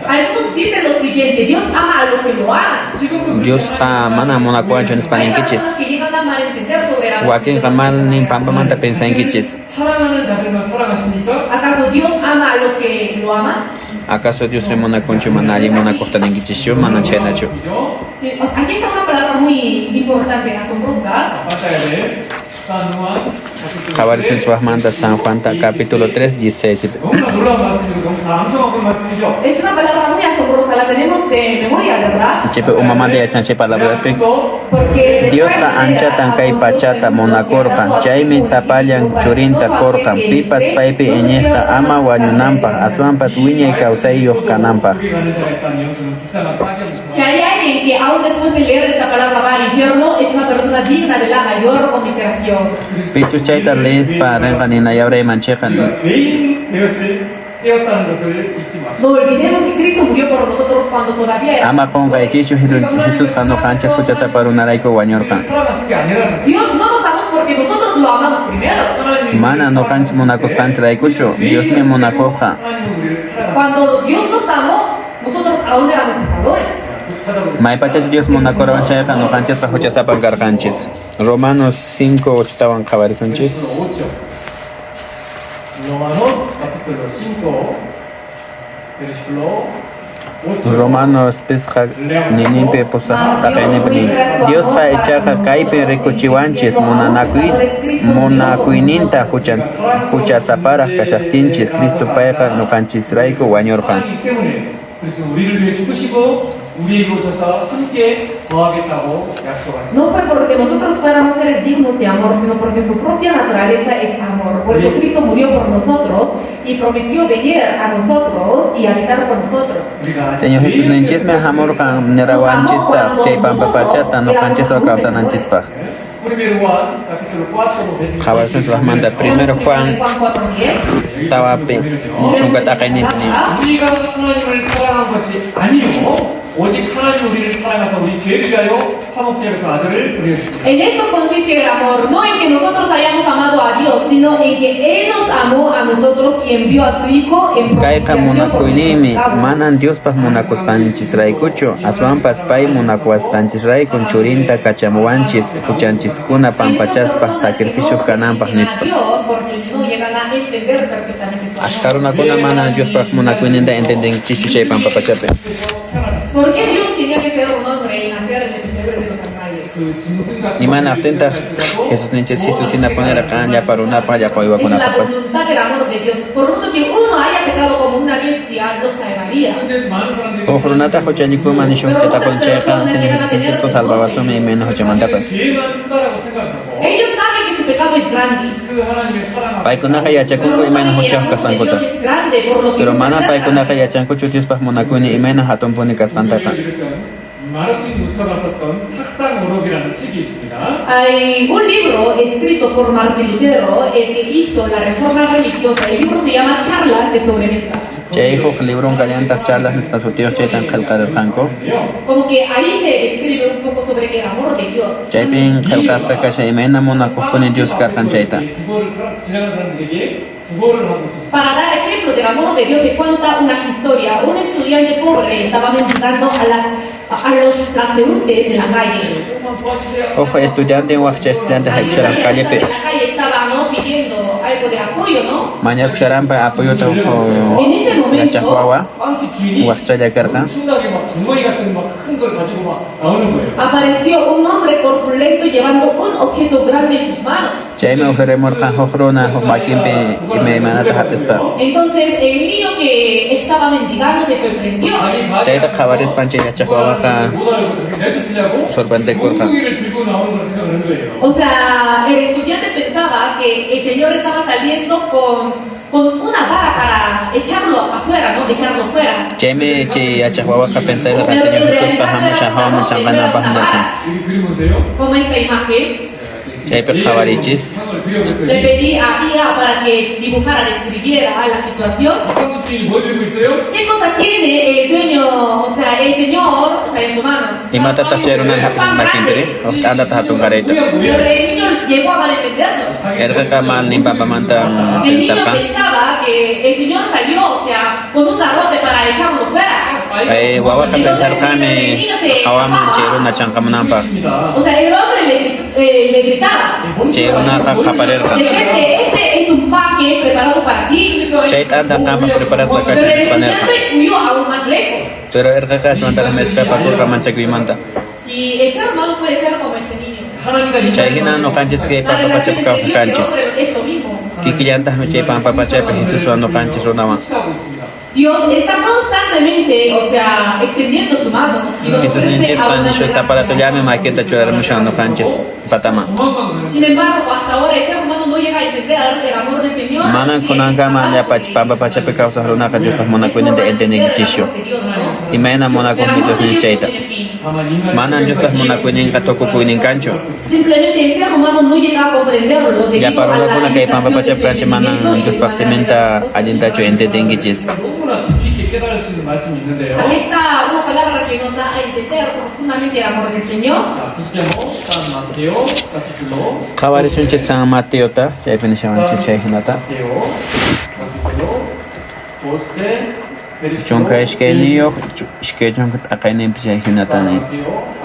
Algunos dicen lo siguiente: Dios ama a los que lo aman. 지금도 Diosqa mana munakuwanchu Hay nispaninkichis. personas que llegan a malentender sobre el amor. Wakinqa mal nin pampamanta pensankichis. 사랑하는 자들만 사랑하십니까? ¿Acaso Dios ama a los que lo aman? ¿Acaso Dios remunakunchu mana allin munakuqtaninkichis mana chaynachu? 그죠? Sí, aquí está una palabra muy importante, asombrosa. 맞아야 산 후안 Jabaris Manta San Juan capítulo 3, 16. 너무나 놀라운 말씀이고 너무 감성적인 말씀이죠. Es una palabra muy asombrosa, la tenemos de memoria, ¿verdad? Chipe umama de chanche palabra pe. Porque Dios ta ancha tan kai pachata monakorkan chaymi sapallan churinta korkan pipas paipi eñejka ama wañunampa aswampas wiñay kawsayuq kanampa. 우리 가는 자가 있다면 그는 불쌍한 파괴입니다. si hay alguien que aún después de leer esta palabra va al infierno, es una persona digna de la mayor conmiseración. Pichus chayta lees pa renganina yabre manchekan. 죄인 되었다는 것을 잊지 마시고 No olvidemos que Cristo murió por nosotros cuando todavía era. Ama con gaichichu Jesús kano kancha escuchasa parunaraiko wañorkan. 사랑하신 게 아니라는 Dios no nos amamos porque nosotros lo amamos primero. 하나님이 Mana no kancha monakos kancha raikuchu. Dios me monakoja. 하나님은 우리를 사랑하시고 Cuando Dios nos amó, nosotros aún éramos pecadores. 찾아보겠습니다. Maipachas Dios monakorawan chayqa no kanchas pa huchasapan karqanchis. Romanos 5:8 tawan qabarisonchis. 5죠. Romanos capítulo 5, versículo 8. Romanos pisqa ninimpe pusa taqaynipi Dios ha echaqa kaypi rikuchiwanchis munakuyninta huchasaparaq kashaqtinchis Cristo payqa nuqanchisrayku wañurqan. 사랑이기 때문에 그래서 우리를 위해 죽으시고 우리에게 오셔서 함께 거하겠다고 약속하셨습니다. No fue porque nosotros fuéramos seres dignos de amor, sino porque su propia naturaleza es amor. Por eso Cristo murió por nosotros y prometió venir a nosotros y habitar con nosotros. Señor Jesús ninchisme hamurqan nirawanchista chay pampapachata nuqanchisqa kawsananchispaq. Jawasan Rahmanta primero Juan tawapi chunga taqaynipi 우리가 하나님을 사랑한 것이 아니요 오직 하나님 우리를 사랑하사 우리 죄를 위하여 화목제를 그 아들을 보내셨습니다. En esto consiste el amor, no en que nosotros hayamos amado a Dios, sino en que Él nos amó a nosotros y envió a su Hijo en kayqa propiciación por nuestros munakuynimi pecados. manan Diospaq munakusqanchisraykuchu aswanpas pay munakuwasqanchisrayku churinta kachamuwanchis huchanchiskuna pampachaspaq sacrificios kananpaq nispa. Dios, porque no llegan a entender perfectamente su amor. Ashkarunakuna mana Diospaq munakuyninta entendenchischu chay pampapachapi. ¿Por qué Dios tenía que ser un hombre y nacer en el pesebre de los animales? 그 짐승 같은 Nimana atenta Jesús ninchis Jesús sina poner acá ya para una pa ya Es coiba la papas. voluntad del amor de Dios. Por mucho que uno haya pecado como una bestia, lo salvaría. 근데 많은 사람들이 Ojrunata hochaniku manisho cheta concheja Señor Jesús salvabasun y menos hochamantapas. 죄만 크다라고 생각하고 Ellos saben que su pecado es grande. 그 하나님의 사랑하고 Paikunaka Pero yachakuku no y menos saben que el hochas amor de Dios kasankuta. es grande, por lo que Pero nos mana acerca. paikunaka yachanku chutispas munakuni y menos hatun punikas kantaka. 마르틴 루터가 썼던 탁상오록이라는 책이 있습니다. Hay un libro escrito por Martín Lutero, el que hizo la reforma religiosa. El libro se llama Charlas de sobremesa. Chay hijo libro un caliantas charlas estas utios chaitan kalkar kanko. Como que ahí se escribe un poco sobre el amor de Dios. Chaypin kalkaska kasha y mena munakukuni Dios karkan chaita. 국어를 지나간 사람들에게 국어를 하고 있었습니다. Para dar ejemplo del amor de Dios se cuenta una historia. Un estudiante pobre estaba mendigando a los transeúntes de la calle. 조금만 도와주세요. Ojo estudiante wakcha estudiante haikucharan calle En la calle estaba, ¿no?, pidiendo algo de apoyo, ¿no? mañana kucharan pa apoyo to En ese momento, yachahuawa 빵집 주인이 wakcha yakarkan. 엄청나게 막 덩어리 같은 막 큰 걸 가지고 막 나오는 거예요. apareció un hombre corpulento llevando un objeto grande en sus manos. Chayme ojeremor kan hojrona hojmakimpe y me manata hapispa. Entonces el niño que estaba mendigando se sorprendió. Chayta khabaris panche yachahuawa ka 못 알아보고 내쫓으려고 sorprende korkan. 몽둥이를 들고 나오는 걸 생각하는 거예요. O sea, el estudiante pensaba que el Señor estaba saliendo con una vara para echarlo afuera, ¿no? Echarlo fuera. Chayme che yachahuawa ka pensay da Señor Jesús pa hamusha hawa changana pa hundakan. 여기 그림 보세요. Como esta imagen. Chaype khabarichis. 상을 Le 그려볼 pedí a IA para que dibujara, describiera la situación. 빵집 주인이 뭐 들고 있어요? ¿Qué cosa tiene el dueño, o sea, el señor, o sea, en su mano? Y mata tacherunan hapisan makimpiri. Anda tahatun gareita. Pero el niño llegó a malentenderlo. Erga ka mal nimpa pamantan El niño pensarkan. pensaba que el señor salió, o sea, con un garrote para echarlo fuera. Ay wawa ka pensar kami hawaman cheruna changkamunampa. O sea, el hombre le gritaba. Cheruna ka kaparerka. De repente, este es un paque preparado para ti. Chayta anda kama preparas la Pero kasha el dispanerka. estudiante huyó aún más lejos. Pero erga ka shmantara mezca pa kurka manchakrimanta. Y el ser humano puede ser como este niño. 하나님과 Chayhina no kanchis que La pampa relación pachap entre ka Dios y el kanchis. hombre es lo mismo. Kikillantas me chay pampa pachap Jesus no kanchis runawan. 하고 있습니다. Dios está constantemente, o sea, extendiendo su mano y nos Jesus ofrece ninchis a una kanisho sa para to relación. llame makita chuar mushan no kanchis patama. 도망간 거예요. Sin embargo, hasta ahora el ser humano no llega a entender el amor del Señor. Manan Así es, kunanga man ya para su pampa pachap ka sa runa ka Dios pa Es mona kunin de correcto entende entender el chisyo. amor de Dios, ¿no? Imena mona El ko amor Dios de ni Dios no shaita. tiene fin. 다만 이 말을 Manan Dios pa mona kunin ka toku kunin kancho. Simplemente el ser humano no llega a comprenderlo Ya debido a para la kuna kay pampa limitación pachap de ka su si manan entendimiento y Dios de pa su simenta manera de alinta chu entende ngijis. 너무나 깊이 있게 깨달을 수 있는 말씀이 있는데요. Aquí está una palabra que nos da a entender profundamente el amor del Señor. 자, 보시죠. 산 마테오 카피툴로 Kawari sunche San Mateo ta chay finishawan chi chay hinata. 마테오 카피툴로 12 Chunka ishke niyo ishke chunka akainin chay hinata ni. 마테오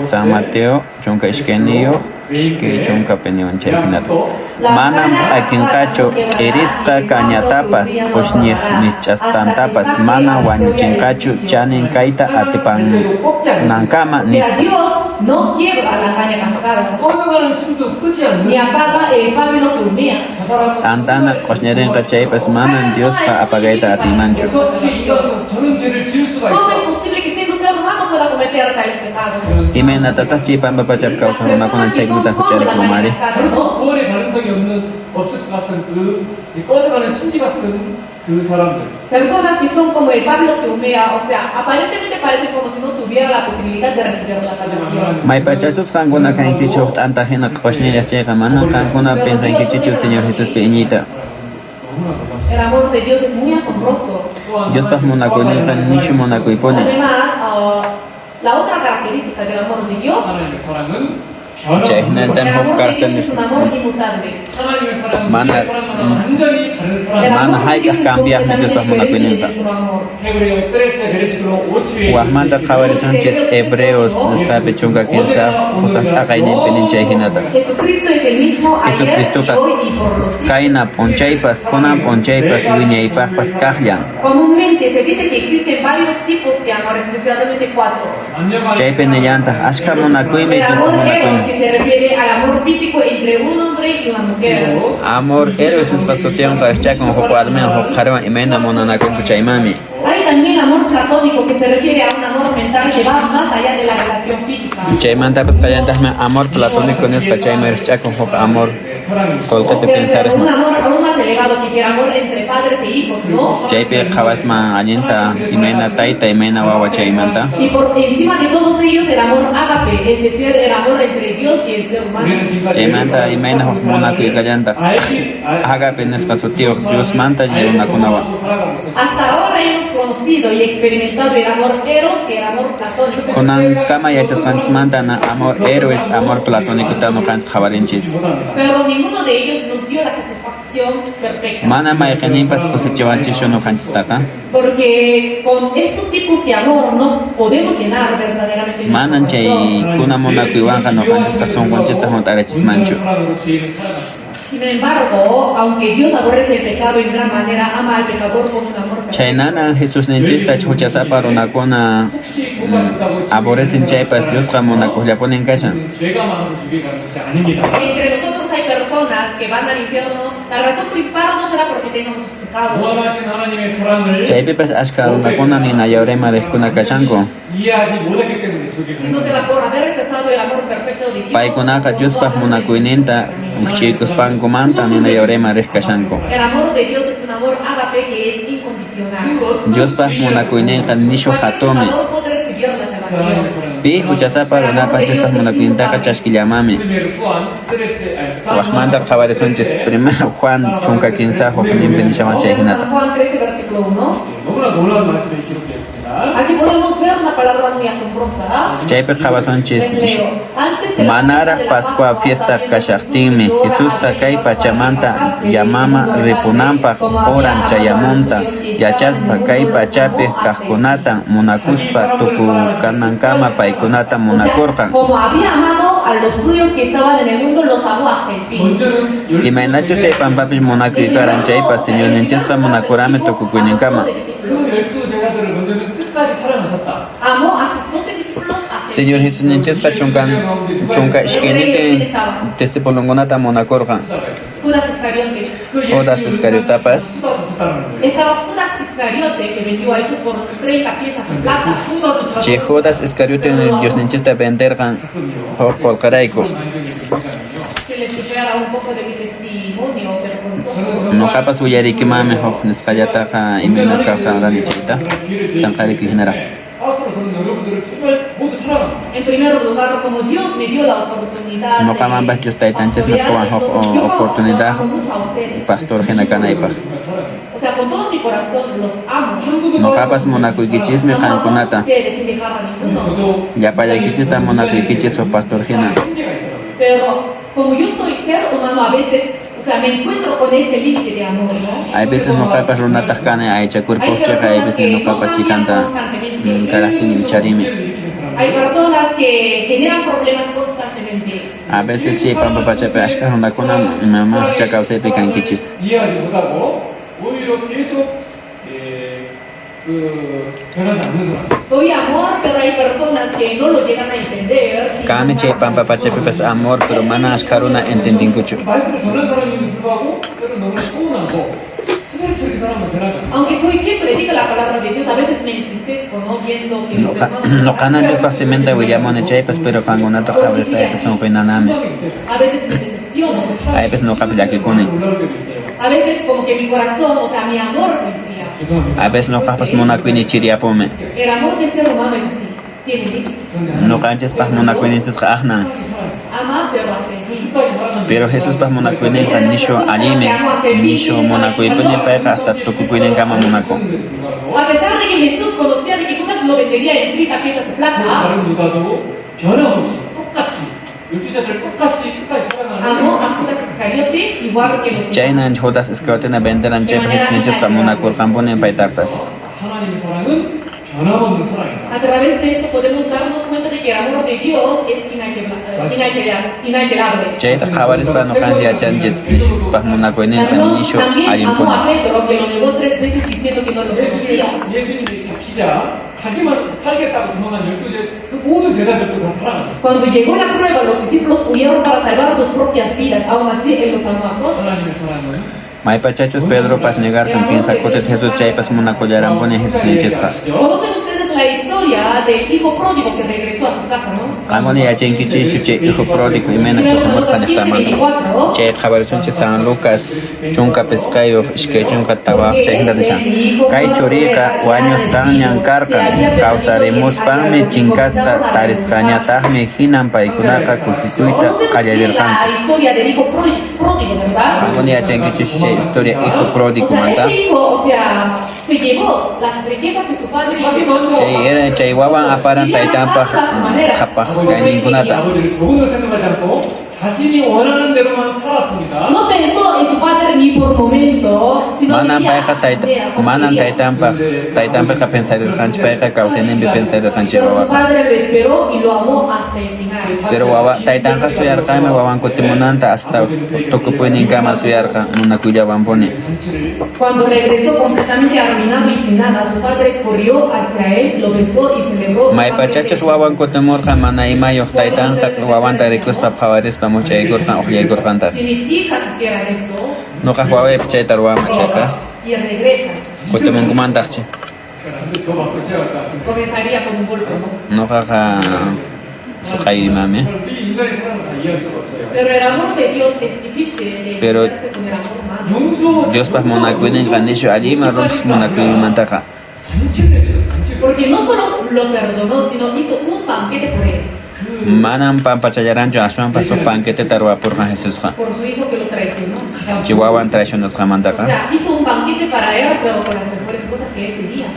San Mateo chunka ishkeniyo ishki chunka peniwan chayhinata manam akinqachu irista kañatapas qusniq nich'astantapas mana wañuchinqachu chanin kayta atipannankama nispa. Dios no quiebra la caña cascada 꺼져가는 숨도 끄지 않는 ni apaga el pábilo que humea. 저 사람은 Antana qusnirinqa chaypas manan Diosqa apagayta atimanchu. 어떻게 인간으로서 저런 죄를 지을 수가 ¿Cómo es 있어? posible que siendo ser humano pueda cometer tales pecados? Imaynataq chaypampa pachap kawsankunakunan chaykunata hucharikmari. 결코 구원의 가능성이 없을 것 같은 이 꺼져가는 심리 같은 그 사람들. Personas que son como el pábilo que humea, o sea, aparentemente parece como si no tuviera la posibilidad de recibir la salvación. Maypachasus qankuna kankichu t'anta hina qusniraq chayqa manan qankuna pensankichichu Señor Jesuspi iñiyta. El amor de Dios es muy asombroso. Diospaq munakuyninqa nishu munakuypuni. Además, la otra característica del amor de Dios, 하나님의 사랑은 Chayhinata el amor de hukkartan Dios es un amor inmutable. 하나님의 사랑은 만나- 우리의 사랑과는 완전히 다른 El 사랑. Mana amor de hay Dios que es cambiar completamente nuestros diferente de monacuininta. nuestro amor. 헤브리어 13 베르시클로 5주에 Wahmanta qhawarishanchis Hebreos nisqapi chunka kinsaq pusaq t'aqayninpinin chayhinata. Jesucristo es el mismo ayer, Jesucristoqa hoy y por los siglos. Kayna p'unchaypas kunan p'unchaypas wiñaypaqpas kaqllan. Comúnmente se dice que existen varios tipos de amor, especialmente 4. Chaypi nillantaq ashkha munakuymi El Diospa amor eros, munakuymi. que se refiere al amor físico entre un hombre y una mujer. Amor héroes nisqa sutiyanqa chakun huk warmiwan huk qhariwan imayna munanakunku chaymami. Hay también amor platónico, que se refiere a un amor mental que va más allá de la relación física. Chaymantapas qallantaqmi amor platónico nisqa chaymi chakun huk amor qullqipi Tercero, un pensarisman. amor aún más elevado, que es el amor entre padres e hijos, ¿no? Chaypi qhawasman allinta imayna tayta imayna wawa chaymanta. Y por encima de todos ellos, el amor ágape, es decir, el amor entre Dios y el ser humano. Chaymanta imayna huk munakuy qallantaq agapi nisqa sutiyuq Diosmanta runakunawan. Hasta ahora hemos conocido y experimentado el amor eros y el amor platónico. Kunankama yachasqanchismanta na amor héroes amor platónico nuqanchik qhawarinchis. Pero ninguno de ellos nos dio la satisfacción perfecta. Mana mayqinninpas kusichiwanchishu nuqanchistaqa. Porque con estos tipos de amor no podemos llenar verdaderamente nuestro Manan corazón. chay kuna munakuywanqa nuqanchista sunqunchista hunt'arachismanchu. Sin embargo, aunque Dios aborrece el pecado en gran manera, ama al pecador con un amor perfecto. Chaynana Jesus ninchista huchasapa runakuna aborrecen chaypas Diosqa munakuqllapunin kashan. 죄가 많아서 지옥에 가는 것이 아닙니다. Entre nosotros hay personas que van al infierno. La razón principal no será porque tengan muchos pecados, 무한하신 하나님의 사랑을 Chaypipas ashka runakuna nina yaurema riqkuna kashanku. 이해하지 못했기 때문에 지옥에 sino 가는 será 거예요. por haber rechazado el amor perfecto de Dios. Paykunaqa Diospaq munakuyninta chaykuspankumanta nina yaurema riq kashanku. El amor de Dios es un amor ágape que es incondicional. Diospaq munakuyninqa nishu hatumi. El pecador puede recibir la salvación. Pi huchasapa runapa Diospaq munakuynintaqa chashkillamami. 우리의 수완, 스트레스, Wahmanta qhawarishanchis primero Juan chunka kinsa hukninpi nishawan chayhinata. San Juan 13, versículo 1. 너무나 놀라운 말씀이 기록되었습니다. Aquí podemos ver una palabra muy asombrosa. Chaypi qhawasunchis Les leo. Antes de la manara fiesta de la Pascua fiesta había kashaqtinmi Jesusta kay pachamanta llamama ripunanpaq oran chayamunta yachaspa kay pachapi kaqkunatan munakuspa tukukanankama paykunata munakurqan. Como había amado a los suyos que estaban en el mundo, los amó hasta el fin. 먼저는 Imaynachu chay pampapish munakuy karan chaypas Señor ninchisqa munakurami tukukuyninkama. 그 12 제자들을 먼저는 끝까지 사랑하셨다. Amó a sus 12 discípulos hasta el Señor Jesus ninchisqa chunka ishkiniti discipulunkunata munakurqan. Judas Iscariote. Judas Iscariotapas Estaba Judas Iscariote que vendió a Jesús por 30 piezas de plata. Chay Judas Iscariote Dios ninchista venderqan huk qolqarayku. Se les espera un poco de mi testimonio vergonzoso. Nuqapas uyarikimami huk nisqallataqa imina kawsanrani chayta tanqariki hinara. 파스로서는 여러분들을 정말 모두 사랑합니다. En primer lugar, como Dios me dio la oportunidad Nuqamanpas Dios taytanchismi quwan huk oportunidad pastor hina kanaypaq. O sea, con todo mi corazón los amo. Nuqapas munakuykichismi qankunata Ustedes sin dejar a ninguno. 저도 llapallaykichista munakuykichis huk pastor hina. Pero como yo soy ser humano a veces, o sea, me encuentro con este límite de amor, ¿no? Hay veces nuqapas runataq kani aychakurpuqchik, hay veces nuqapas chikanta karaqtin charimi. Hay personas que generan problemas constantemente. A veces sí, pampa pachepe ashka una kuna mamá chacao se pican kichis. 이해하지 못하고 오히려 계속 변하지 않는 사람. Doy amor, pero hay personas que no lo llegan a entender. Kami che pampa pachepe pues amor, pero mana ashka una entendin kuchu. 말씀을 전하는 사람임에도 불구하고 때로는 너무나 서운하고 소백스럽게 사람은 변하지 않아. Aunque soy quien predica la palabra de Dios, a veces me entristezco, ¿no? Viendo que los hermanos... No canan yo fácilmente William che pues pero panguna to cabeza pues son kuinanami. A veces me decepciono. Ay pues no capilla que kune. 올라올 때도 있어요. A veces como que mi corazón, o sea, mi amor se enfría. 죄송합니다. A veces no capas mona kuini chiria pome. El amor del ser humano es así, tiene límites. No canches pas mona kuini tis ahna. Ama, pero hasta el fin. 끝까지 살아남는 Pero Jesús pas mona kuini kan nisho anime. Nisho mona kuini pone peja hasta tuku kuini kama monako. A pesar de que Jesús conocía de que Judas lo vendería en 30 piezas de plata, 다른 누가도 변함없이 똑같이 육지자들 똑같이 끝까지 살아나는 amó a Judas Iscariote igual que los demás. Chayna jodas escote na venderan che pues niches pa mona kur kampone paitarpas. 하나님의 사랑은 변함없는 사랑이다. A través de esto podemos darnos cuenta de que el amor de Dios es inalterable. Chay ta khabaris pa no kanji achanches pas mona kuini kan nisho También ayin amó a pone. Pedro, que lo negó 3 veces diciendo que no lo conocía. 예수님이 잡히자 자기만 살겠다고 도망간 12제 그 모든 제자들도 다 살아났어요. Cuando llegó la prueba, los discípulos huyeron para salvar sus propias vidas. Aún así, Él los amó a todos. 하나님의 사랑은 Mai pachachos Pedro pas negar con quien sacote Jesús chay pas mona kollaran pone Jesús niches ka. ¿Conocen ustedes la historia del hijo pródigo que regresó a su casa, no? Kangoni ya chen kichi shuche hijo pródigo y mena Si ko vemos en mot Lucas kan 15, estamando. 24, Chay khabaris unche San Lucas chunka pescayo ishke chunka tawa chay hila deshan. Kai churika waños tan ñankarka causaremos pame chinkasta tariscaña tahme hinan paikunaka kusikuita ¿Conocen kayadirkan. la historia del hijo pródigo, verdad? Kangoni ya chen kichi shuche historia hijo O pródigo sea, manta. este hijo, o sea, se llevó las riquezas de su padre y Chay era chay wawan aparan taitampa kapah kay ninkunata. 아버지를 좋은 걸 생각하지 않고 자신이 원하는 대로만 살았습니다. no pensó en su padre ni por momento, sino Manan vivía paika a su idea, como manan quería. taitampa ka pensar el kanch paika kausen bi pensar el kanch Pero su wawa. padre lo esperó y lo amó hasta el final. Pero wawa taitanka suyar kame wawan kotimonanta hasta tokupuinin kama suyar ka muna kuya wampone. 잔치를 Cuando regresó completamente arruinado y sin nada, su padre corrió hacia él, lo besó y celebró. Mai pachachos wawan kotimor ka mana imayo taitanka wawan tarikus pa phawaris pa muchay gorkan ohyay gorkanta. Si mis hijas hicieran esto No ka wawa pchay tarwa machaka y regresan, kotimon kumantachchi. 근데 저 맞고 시작할 것 같은데 comenzaría con un golpe, ¿no? No ka sukay mami. 우리 인간의 사랑을 다 이해할 수가 없어요. Pero el amor de Dios es difícil de Pero entenderse con el amor humano. 용서 Dios pas mona kuinin kanisho alima roms mona kuinin mantaka. 잔치를 내죠. 잔치를 Porque no solo lo perdonó, sino hizo un banquete por él, Manan pampachayaran yo aswan paso panquete tarwa por Jesús ka. por su hijo que lo traicionó. Chihuahuan traiciones ka O mantaka. sea, hizo un banquete para él, pero con las mejores cosas que él tenía.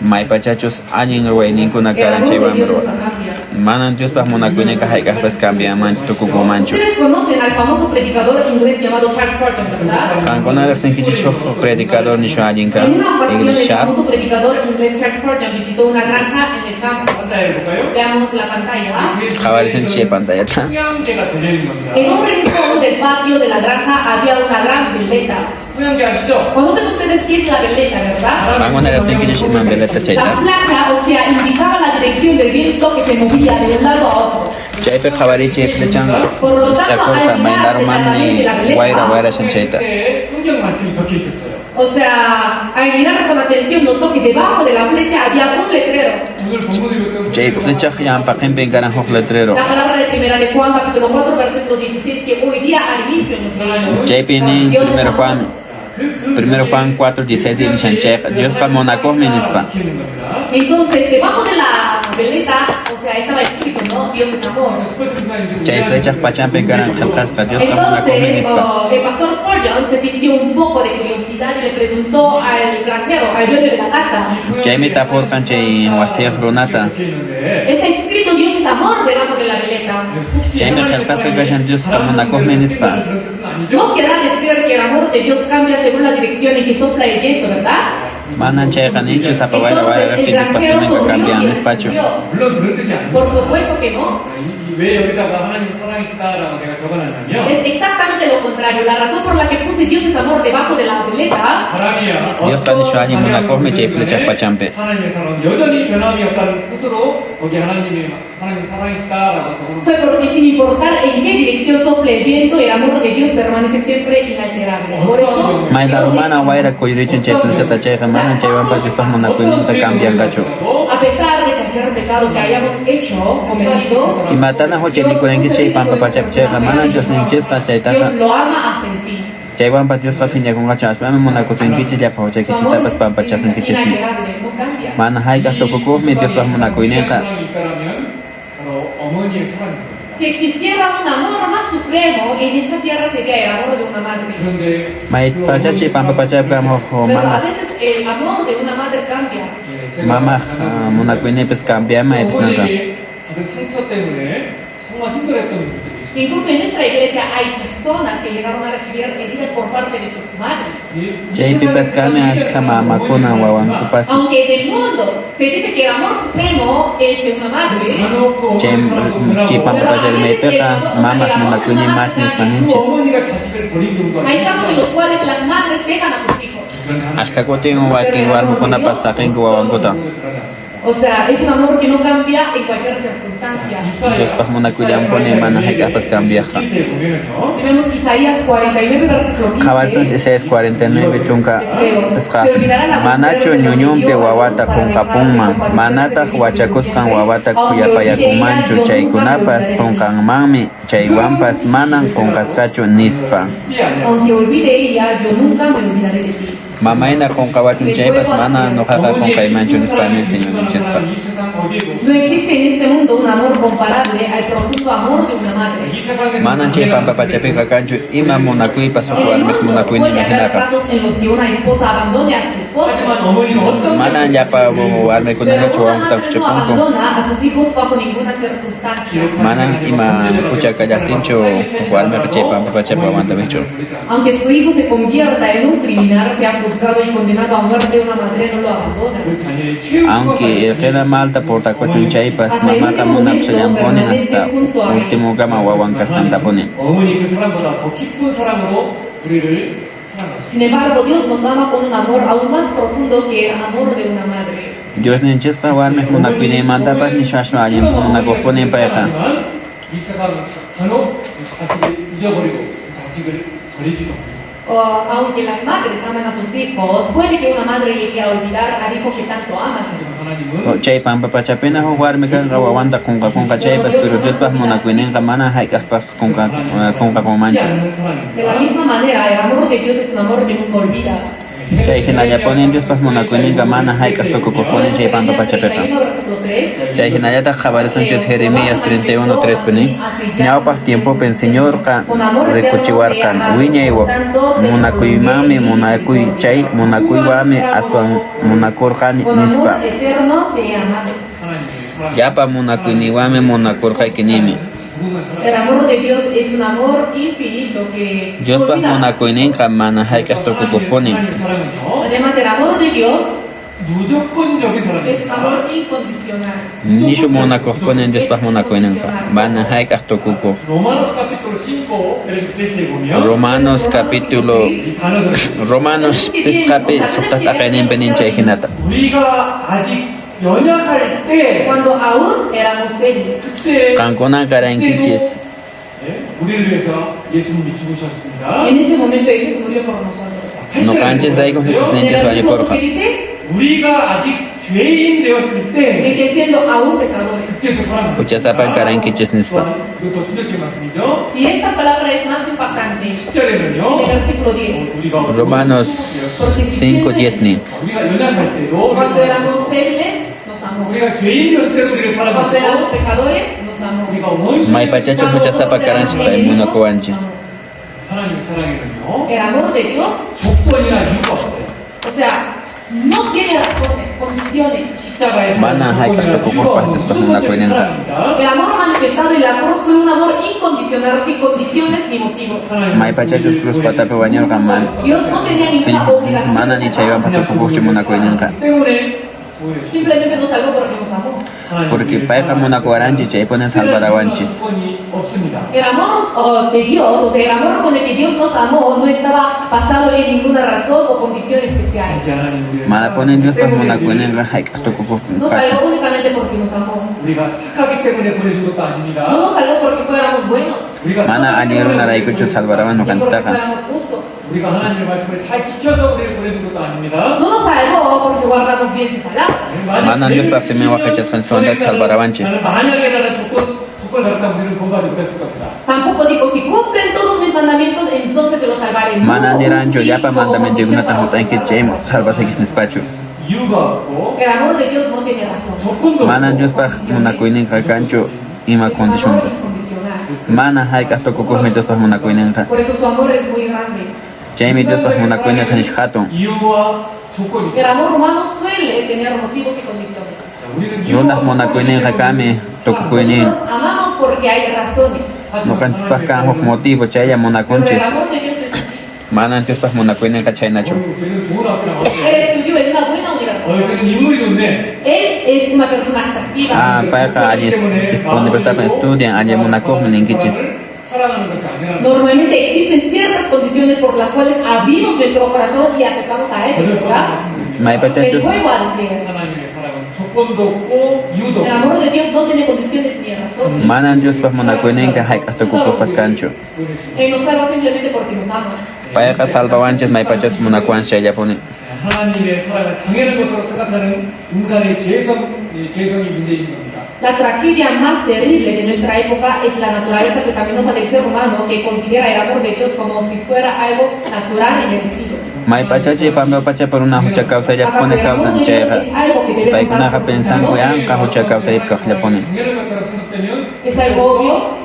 Mai pachachos añin ruay ninkuna El karan amor de chihuahuan Dios bro. nunca cambia. Manan Dios pas mona kuinin ka haika pas cambia mancho tukuko mancho. Ustedes conocen al famoso predicador inglés llamado Charles Spurgeon, ¿verdad? Kankona rasen kichicho predicador nisho ayin ka. En una ocasión, English el sharp. famoso predicador inglés Charles Spurgeon visitó una granja en el campo. 한다 해볼까요? Veamos la pantalla. Kawarisen chiye pantalla ta. 휴양제가 들려있는 겁니다. En un rincón del patio de la granja había una gran veleta. 휴양제 아시죠? ¿Conocen ustedes qué es la veleta, verdad? Kankona rasen kichicho man beleta La chayta. flecha, o sea, indicaba la dirección del viento que se movía de un lado a otro. Chaype khabariche flechan Por lo tanto, chakorka al mainar mirar manni detalladamente la waira veleta, waira shan chayta. 밑에 성경 말씀이 적혀 있었어요. o sea, al mirar con atención notó que debajo de la flecha había un letrero. 오늘 본문을 읽었던 Chaype flecha yan pa kempe garan hok letrero. La palabra de primera de Juan, capítulo 4, versículo 16, que hoy día al inicio nos leímos. Chaype ni Dios es primero Juan 4:16 y Shanchek Dios pa monako minispa. Entonces, debajo de la veleta, o sea, estaba escrito, ¿no? Dios es amor. Chay flechas pachampe garan khalkaska Dios pa monako Entonces, minispa. el pastor Spurgeon se sintió un poco de curiosidad y le preguntó al granjero, al dueño de la casa, Chayme tapor kanche wasiyah runata. está escrito Dios es amor debajo de la veleta. Chayme khalkaska gashan Dios pa monako minispa. No querrá decir que el amor de Dios cambia según la dirección en que sopla el viento, ¿verdad? Manan chayqa ninchu sapa wayra Entonces, el titis granjero pasininqa sobrino cambian y despacho. descubrió. 물론 그런 뜻이 아닙니다. Por supuesto que no. 왜 여기다가 하나님 사랑이 있다라고 내가 적어놨냐면 Es exactamente lo contrario. La razón por la que puse Dios es amor debajo de la veleta 바람이야. Dios panisho añi muna kohme chay flechas pachampe. 하나님의 사랑은 여전히 변함이 없다는 뜻으로 거기 하나님 사랑이 있다라고 적어놓은 fue porque sin importar en qué dirección sople el viento, el amor de Dios permanece siempre inalterable. Por eso, Mayda Dios es rumana amor. wayra kuyurichin chay flechata chayqa manan chay wampa Diospas muna kuininta cambian gacho. A pesar de cualquier pecado que hayamos hecho, cometido, Y matana ho chay likurenki chay pampa pachap chayqa manan Dios ninchisqa chaytaqa. Dios lo ama hasta el fin. Chay wampa Diosqa phiñakunqa chashpami muna kutinkichi llapa ho Su amor chaykichistapas es pampa chasankichismi. inalterable, no cambia. Mana haykaq tukukuqmi Diospas muna kuininqa. 사랑이 있다라면 바로 어머니의 사랑입니다. Si existiera un amor más supremo, en esta tierra sería el amor de una madre. 그런데 May pachachi pampa pachapqa ho Pero a mama. veces el amor de una madre cambia. Mama muna kuinipis cambiama ipis nanga. 어머니에게 받은 상처 때문에 정말 힘들었던 분들이 있습니다. Incluso en nuestra iglesia hay personas que llegaron a recibir heridas por parte de sus madres. Chaypipas kami ashka mamakuna wawankupas. Aunque en el mundo se dice que el amor supremo es de una madre, 간혹 Chay chay pampa pachapmaypiqa mamaq muna kuini mas nispaninchis. 어머니가 자식을 버린 경우가 hay casos en los 있어요. cuales las madres dejan a sus hijos. Ashka kutin wakin warmukunapas saqinku wawankuta. O sea, es un amor que no cambia en cualquier circunstancia. Diospas muna kuillamkuni mana hayk'aqpas cambiaqa. Si vemos Isaías 49, versículo 15, Jabalsas Isaías 49 chunka isqa manachu ñuñumpi wawata qunqapunman manataq wachakusqan wawata kuyapayakunmanchu chaykunapas qunqanmanmi chaywanpas manan qunqasqachu nispa aunque olvide ella, yo nunca me olvidaré de ti. mamayna qunqawachun chaypas mana nuqaqa qunqaymanchu nispanin señornichesqa. No existe en este mundo un amor comparable al profundo amor de una madre. Manan chay pampa pachapiqa kanchu ima munakuypas En uq el warmiq mundo munakuyni puede haber hinaqa. casos en los que una esposa abandone a su esposo. 하지만 어머니는 어떤 Manan llapa warmikunaka Pero una madre no chuwankuta abandona a sus hijos bajo ninguna circunstancia. Manan ima puchakallaqtinchu uq warmiqa chay pampa pachapi aguantamichu. Aunque su hijo se convierta en un criminal, sea juzgado y condenado a muerte, una madre no lo abandona. 그 자녀의 최후 Aunque el queda malta portakuchun chaypas mamaqa munapsallampuni hasta último gama wawankasqantapuni. 어머니 그 사랑보다 더 깊은 사랑으로 우리를 사랑하셨습니다. Sin embargo, Dios nos ama con un amor aún más profundo que el amor de una madre. Dios ninchisqa warmiq munakuyninmantapas nishwashnu allin munakuqpuninpayqa. 하지만 이 세상은 간혹 자식을 잊어버리고 자식을 버리기도 합니다. Aunque las madres aman a sus hijos, puede que una madre llegue a olvidar al hijo que tanto ama. 하지만 하나님은 Chay pampa pachapina huk warmiqa wawanta qunqa chaypas pero Diospas munakuyninqa mana hayk'aqpas qunqakunmanchu. 않는 사랑입니다. De la misma manera, el amor de Dios es un amor que nunca olvida. Chay hinallapunin Diospas munakuyninqa mana hayk'aq tukukuqpunin chay pampa pachapiqa. 31, versículo 3. Chay hinallataq qabarisunchis Jeremías 31:3 ñawpaq tiempopi Señorqa rikuchiwarqan wiñay munakuymanmi munakuy chay munakuywami aswan munakurqani Con nispa. amor eterno te he amado. 하나님의 사랑 Llapa munakuyniwami munakurqaykinimi. El amor de Dios es un amor infinito que Diospas olvida. munakuyninqa mana hayk'aq tukukuqpunin. 하나님의 사랑은요 Además, el amor de Dios 무조건적인 es un 사랑입니다. amor incondicional. Nishu munakuqpunin Diospas munakuyninqa mana hayk'aq tukukuq. 로마노스 카피톨 5 베르시크스에 보면 Romanos capítulo 이 단어들을 Romanos pisqapi suqtaqayninpi ninchay hinata. 우리가 아직 연약할 때 Cuando aún éramos débiles. 그때 Qankuna karankichis 우리를 위해서 예수님이 죽으셨습니다. En ese momento Jesús murió por nosotros. nuqanchis rayku Jesus En el ninchis versículo wañukurqa. que dice, 우리가 아직 죄인 되었을 en 때 que siendo aún pecadores. 그때도 사랑하셨습니다. Huchasapan karankichis nispa. 이것도 충격적인 말씀이죠. Y esta palabra es más impactante. 10절에는요. En el versículo 10. 우리가 Romanos 5:10 우리가 연약할 때도 Cuando éramos débiles, nos amó. 우리가 죄인 되었을 때도 우리를 Cuando éramos 사랑하시고 pecadores, nos amó. 우리가 원수 May pachacho huchasapa karanchis munakuwanchis. 하나님의 사랑에는요. El amor de Dios, 조건이나 이유가 없어요. o sea, no tiene razones, condiciones. 십자가에서 Mana hayk'aq tukukuqpas Diospas munakuyninqa. El amor manifestado en la cruz fue un amor incondicional condicionar sin condiciones ni motivos. May pachachus cruz patapi wañurqa man. Dios no tenía ninguna obligación. Mana ni chaywan patukukuqchu munakuynenqa. 때문에 구원해 주셨습니다. Simplemente nos salvó porque nos amó. Porque payqa munakuwaranchis chaypunen salvarawanchis. 조건이 없습니다. El amor de Dios, o sea, el amor con el que Dios nos amó no estaba basado en ninguna razón o condición especial. 단지 하나님 우리를 Mana ponen Dios pa 때문에 munakuynenqa hayk'atukukuq Nos pachu. salvó únicamente porque nos amó. 우리가 착하기 때문에 구원해준 것도 No 아닙니다. nos salvó porque fuéramos buenos, 우리가 Mana 선하기 때문에 alirunaraykuchu salvarawan ni porque nuqanchitaqa. fuéramos justos. 우리가 하나님의 말씀을 잘 지켜서 우리를 구원해준 것도 아닙니다. No nos salvó porque guardamos bien su palabra. Mana Dios pa semen waqachasqan sondak salvarawanchis. 나는 만약에라는 조건을 달았다면 우리는 구원받지 못했을 겁니다. Tampoco dijo, si cumplen todos mis mandamientos, entonces se los salvaré. Mana No, niranchu sí, llapa como mandamientokunata condición para hutanki chay salvasakis nispachu. 이유가 없고 El amor de Dios no tiene razón. 조건도 Mana 없고 Dios pa munakuynenqa kanchu ima Es un amor condiciones. incondicional. Mana hayk'atukukuqmi Dios pa munakuynenqa. Por eso su amor es muy grande. Chaymi Dios pa munakuynenqa nish hatun. 이유와 조건이 El 있어요. amor humano suele tener motivos y condiciones. 자, 우리는 Runaq munakuynenqa kami tukukuynin. Nosotros amamos porque hay razones. Nuqanchis pa kan huk motivo chaylla Pero el munakunchis. amor de Dios no es así. Mana Dios pa munakuynenqa chaynachu. 쟤는 좋은 학교 나왔어요. Él estudió en una buena universidad. 쟤는 인물이 좋네. Él es una persona atractiva. Ah, payqa alli universitapi estudian alli munakuqmi ninkichis. 사랑하는 것이 아니라는 Normalmente existen ciertas condiciones por las cuales abrimos nuestro corazón y aceptamos a Él, ¿verdad? May Les pachachus vuelvo a decir, 하나님의 사랑은 조건도 없고 이유도 el 없고 amor de Dios no tiene condiciones ni razón. Mana Dios pa munakuynenqa hayk'atukukuqpas kanchu. Él nos salva simplemente porque nos ama. Payqa salvawanchis may pachas munakuwan chayllapunin. 하나님의 사랑을 당연한 것으로 생각하는 인간의 죄성이 문제인 겁니다. La tragedia más terrible de nuestra época es la naturaleza pecaminosa del ser humano que considera el amor de Dios como si fuera algo natural y merecido. May pachachi pampa pacha por una hucha kawsayllapunin kawsan chayqa. Paykunaqa pensanku yanqa hucha kawsaypkaqllapunin. 당연한 것처럼 생각되면 Es algo obvio.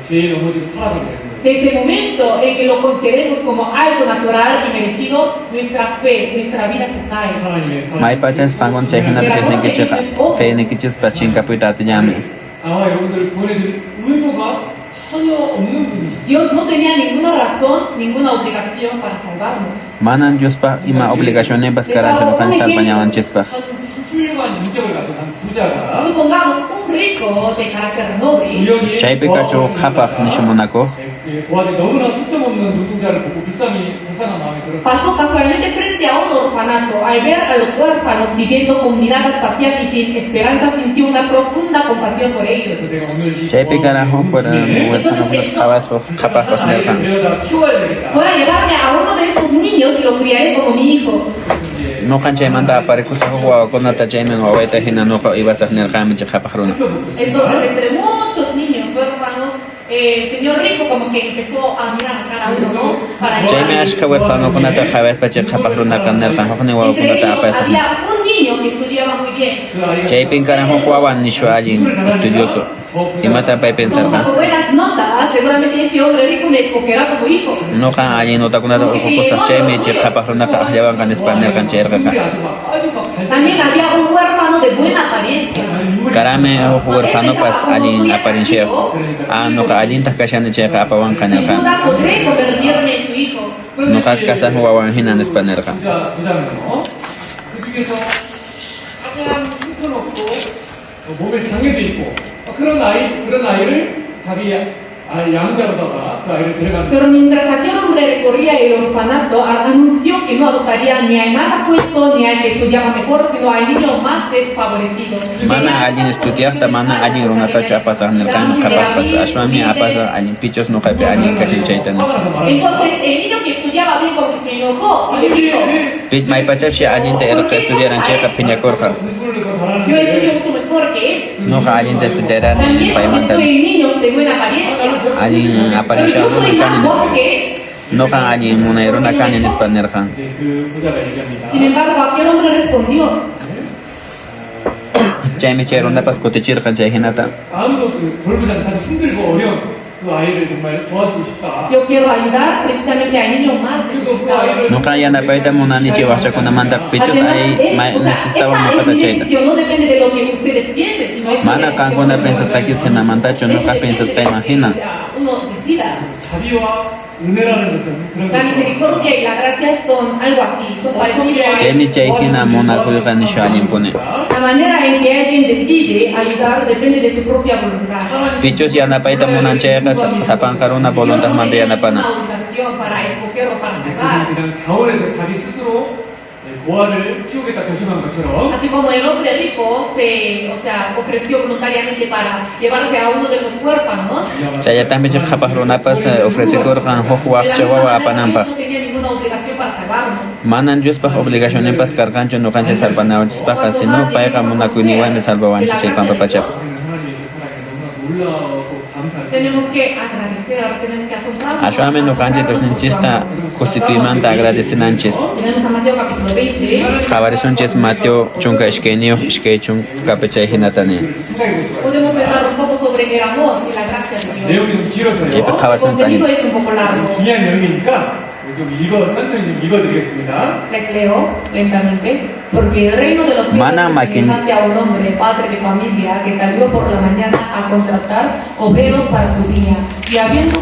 죄에 넘어지고 타락하게 되는 거예요. Desde el momento en que lo consideremos como algo natural y merecido, nuestra fe, nuestra vida se cae. 하나님의 사랑 May pachas tangon chayhinata kisninkichiqa. Feynikichis pachinkapuita atillami. 아마 여러분들을 구원해줄 의무가 전혀 없는 분이시죠. Dios no tenía ninguna razón, ninguna obligación para salvarnos. Manan Dios pa ima obligaciones karancha nuqan salvañawanchispa. 한 훌륭한 인격을 가진 한 부자가 Supongamos un rico de carácter noble. 우연히 Chaypi kachu qhapaq nishumunako. 고아들 너무나 초점 없는 노동자를 보고 불쌍한 마음이 들었어요. Pasó casualmente frente a un orfanato. Al ver a los huérfanos viviendo con miradas vacías y sin esperanza, sintió una profunda compasión por ellos. 그래서 내가 오늘 이 Chaypi karajo por Entonces, qhapaqpas nerqan. 데려다 키워야 되겠다. Voy a llevarme a uno de estos niños y lo criaré como mi hijo. 이제 Nuqan chaymanta aparikusa wawakunata chayman wawayta hina nuqa ibasaq nirqami chay qhapaq runa. Entonces, entre muchos niños huérfanos, el señor rico como que empezó a mirar a cada uno, ¿no? Para Chaymi ashka huérfanokunata qhawaypa chay qhapaq runaqa nirqan hukni Entre wawakunata ellos apayasaq. había un niño que estudiaba muy bien. 그 아이가 Chaypi karajo wawan nishu allin estudioso. Imata pay Con pensarqa. sacó buenas notas, seguramente este hombre rico me escogerá como hijo. Nuqa allin utakunata urqukusaq chaymi chay qhapaq runaqa aqllawanqa nispa nirqan chay irqaqa. También había un huérfano de buena apariencia. Karame huk huérfanopas allin aparienciaq. Nuqa allintaq kashani chayqa apawanqa Sin nirqan. duda podré convertirme en su hijo. Nuqa kasaq wawan hina nispa nirqan. 부자면요. 그 중에서 가장 형편없고 몸에 장애도 있고 그런 아이를 자기 양자로다가 그 아이를 데려가는 Pero mientras aquel hombre recorría el orfanato, anunció que no adoptaría ni al más apuesto ni al que estudiaba mejor, sino al niño más desfavorecido. Mana allin estudiaqta mana allin runatachu apasaq nirqan qhapaqpas ashwanmi apasaq allin pichos nuqapi allin kashin chayta nispa. Entonces el niño que estudiaba bien como que se enojó y le dijo, Pich maypachapshi allinta irqa estudiaran chayqa phiñakurqa. 공부를 더 잘하는 yo estudio mucho mejor que él. Nuqa allinta estudiaran También porque paymanta soy niño de buena apariencia. allin Pero apariencia yo soy runa más joven nispa. que él. Nuqa allin munayruna kani nispa nirqan. 그 부자가 얘기합니다. Sin embargo, aquel hombre respondió, Chaymi chay runapas kutichirqan chay hinata. 아무도 그 돌보지 않는 힘들고 어려운 그 그 아이를 정말 도와주고 싶다. Yo quiero ayudar precisamente al niño más necesitado. Nuqa yanapaita munanichi waqchakunamanta pichus ay necesitaba Esa nuqata es mi chayta. decisión, no depende de lo que ustedes piensen, sino es mi Mana decisión. kankuna pensasqayki hinamantachu nuqa pensasqa imagina. O sea, uno decida. 자비와 은혜라는 것은 그런 La misericordia y la gracia son algo así, son parecidos a Chaymi chay hina munakuyqa nishu allimpuni. la manera en que alguien decide ayudar depende de su propia voluntad. Pichus yanapaita munanchayqa sapankaruna Dios voluntadmanta no tiene yanapana. una obligación para escoger o para sacar. 그냥 자원에서 자기 스스로 고아를 키우겠다 결심한 것처럼 Así como el hombre rico ofreció voluntariamente para llevarse a uno de los huérfanos, Chayatami qhapaq runapas ofrecikurqan huk de la waqcha misma wawa manera apananpaq. Dios no tenía ninguna obligación para salvarnos. Manan Diospaq obligacioninpas karqanchu nuqanchik salvanawanchikpaqa sino payqa munakuyniwanmi salvawanchik chay pampapachapi. 하나님의 사랑에 너무나 놀라고 감사하고 Tenemos que agradecer, tenemos que asombrarnos. Ashwami nuqanchik Diosninchista constituimanta agradecinanchis. Tenemos a Mateo capítulo 20. Qhawarisunchis Mateo chunka ishkayniyuq ishkay chunkapi chay hinatani. Podemos pensar un poco sobre el amor y la gracia de Dios. 내용이 좀 길어서요. Chaypi El qhawasun contenido sangin. es un poco largo. 중요한 내용이니까 천천히 좀 읽어드리겠습니다. Les leo lentamente, porque el reino de los cielos Mana es makin- semejante a un hombre, padre de familia, que salió por la mañana a contratar obreros para su viña, y habiendo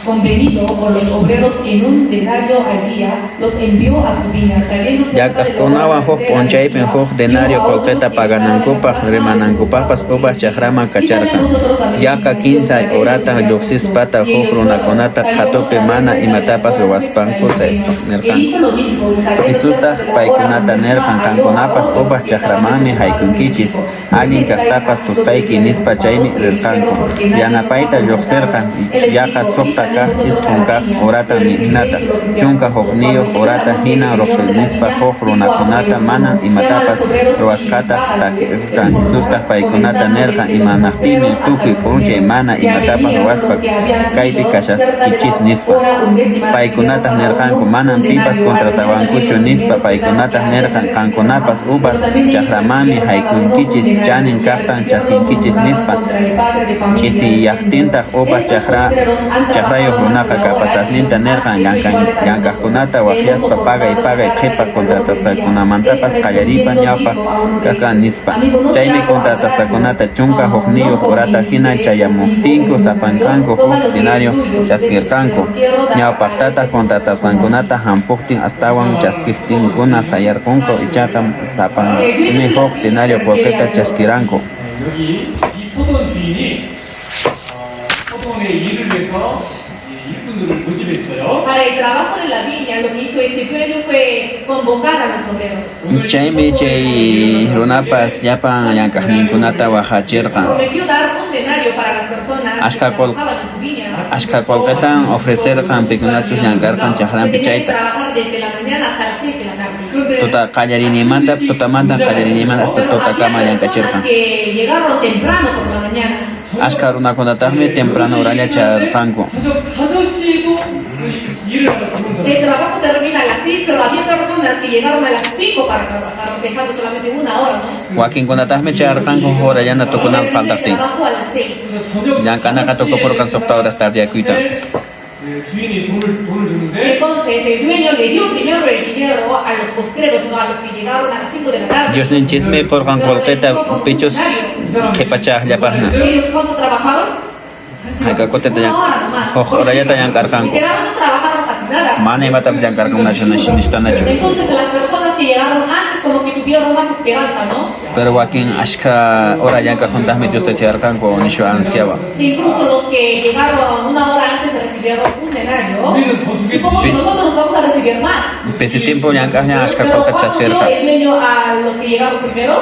convenido con los obreros en un denario al día, los envió a su viña, saliendo cerca de la hora Yaqaqkunawan huk tercera p'unchaypin huk denario kolqeta paganankupaq rimanankupapas ubas chaqraman kacharqan. Yaqa 15 horata lluqsispata huk runakunata qhatupi mana imatapas ruwaspankusa que nirqan. hizo lo mismo, y saliendo Jesusta cerca de la hora paykunata nirqan tercera, kankunapas ubas chaqramanmi haykunkichis allin kaqtapas tuspayki nispa chaymi rirqanku. Yanapayta lluqsirqan yaqa suqta kaq isqun kaq horata hinata chunka huqniyuq horata hina ruqsinispa huk runakunata mana imatapas ruwasqata takirqan. Jesusta paykunata nirqan imanaqtimi tukuy p'unchay mana imatapas ruwaspa kaypi kashasqichis nispa. Paykunata nirqanku manan pipas contratawankuchu nispa paykunata nirqan kankunapas ubas chaqramami haykunkichis chanin kaqtan chaskinkichis nispa chisiyaqtintaq ubas chaqrayuq runaqa kapatasninta nirqan llankaqkunata waqyaspa pagay qhipa contratasqakunamantapas qallaripa ñawpaq kasqa nispa. Chaymi contratasqakunata chunka huqniyuq horata hina chayamuptinku sapankanku huk denario chaskirqanku. Ñawpaqtataq contratasqankunata hampuqtin astawan chaskiptinkuna sayarqunku ichaqa sapanmi huk denario kolqeta chaskiranku. 여기 이 포도원 주인이 포도원의 일을 위해서 이 일꾼들을 모집했어요. Para el trabajo de la viña, lo que hizo este dueño fue convocar a los obreros. Chaymi chay runapas llapan llankaqninkunata waqachirqan. Prometió dar un denario para las personas que Ashka kol- trabajaban en su viña. Ashka kolqetan ofrecerqan pikunachus llankarqan chaqranpi Se tenía que chayta. trabajar desde la mañana hasta las 6 de la tarde. 그런데 Tuta qallarinimanta tutamanta qallarinimanta hasta Pero había tutakama personas llankachirqan. que llegaron temprano por la mañana. Ashka runakunataqmi temprano horalla charqanku. 저녁 5시에도 일을 하다 들어오는 El 사람 trabajo termina a las 6, pero había personas que llegaron a las 5 para trabajar, dejando solamente una hora, ¿no? Wakinkunataqmi charqanku horallana tukunan faltaqtin. Trabajo a las 6. 저녁 Llankanaqa tukupurqan suqta horas tardiyakuyta. 주인이 돈을 주는데 Entonces el dueño le dio primero el dinero a los postreros, no a los que llegaron a las 5 de la tarde. Diosninchismi qurqan kolqeta pichus qhipachaq llapaqna. ¿Ellos cuánto trabajaron? Haykakutata Una hora nomás. huk horallata llankarqanku. Literal, no trabajaron casi nada. Mana imatapas llankarqannachu nishtanachu. Entonces las personas que llegaron antes como que tuvieron más esperanza, ¿no? Pero wakin ashka hora llankaqkuntaqmi Diosta siyarqanku nishu ansiawan. Incluso los que llegaron una hora antes recibieron un denario. Supongo que nosotros vamos a recibir más. Pese tiempo llankaqña ashka Pero kolqeta ¿cuánto dio chaskirqa. el dueño a los que llegaron primero?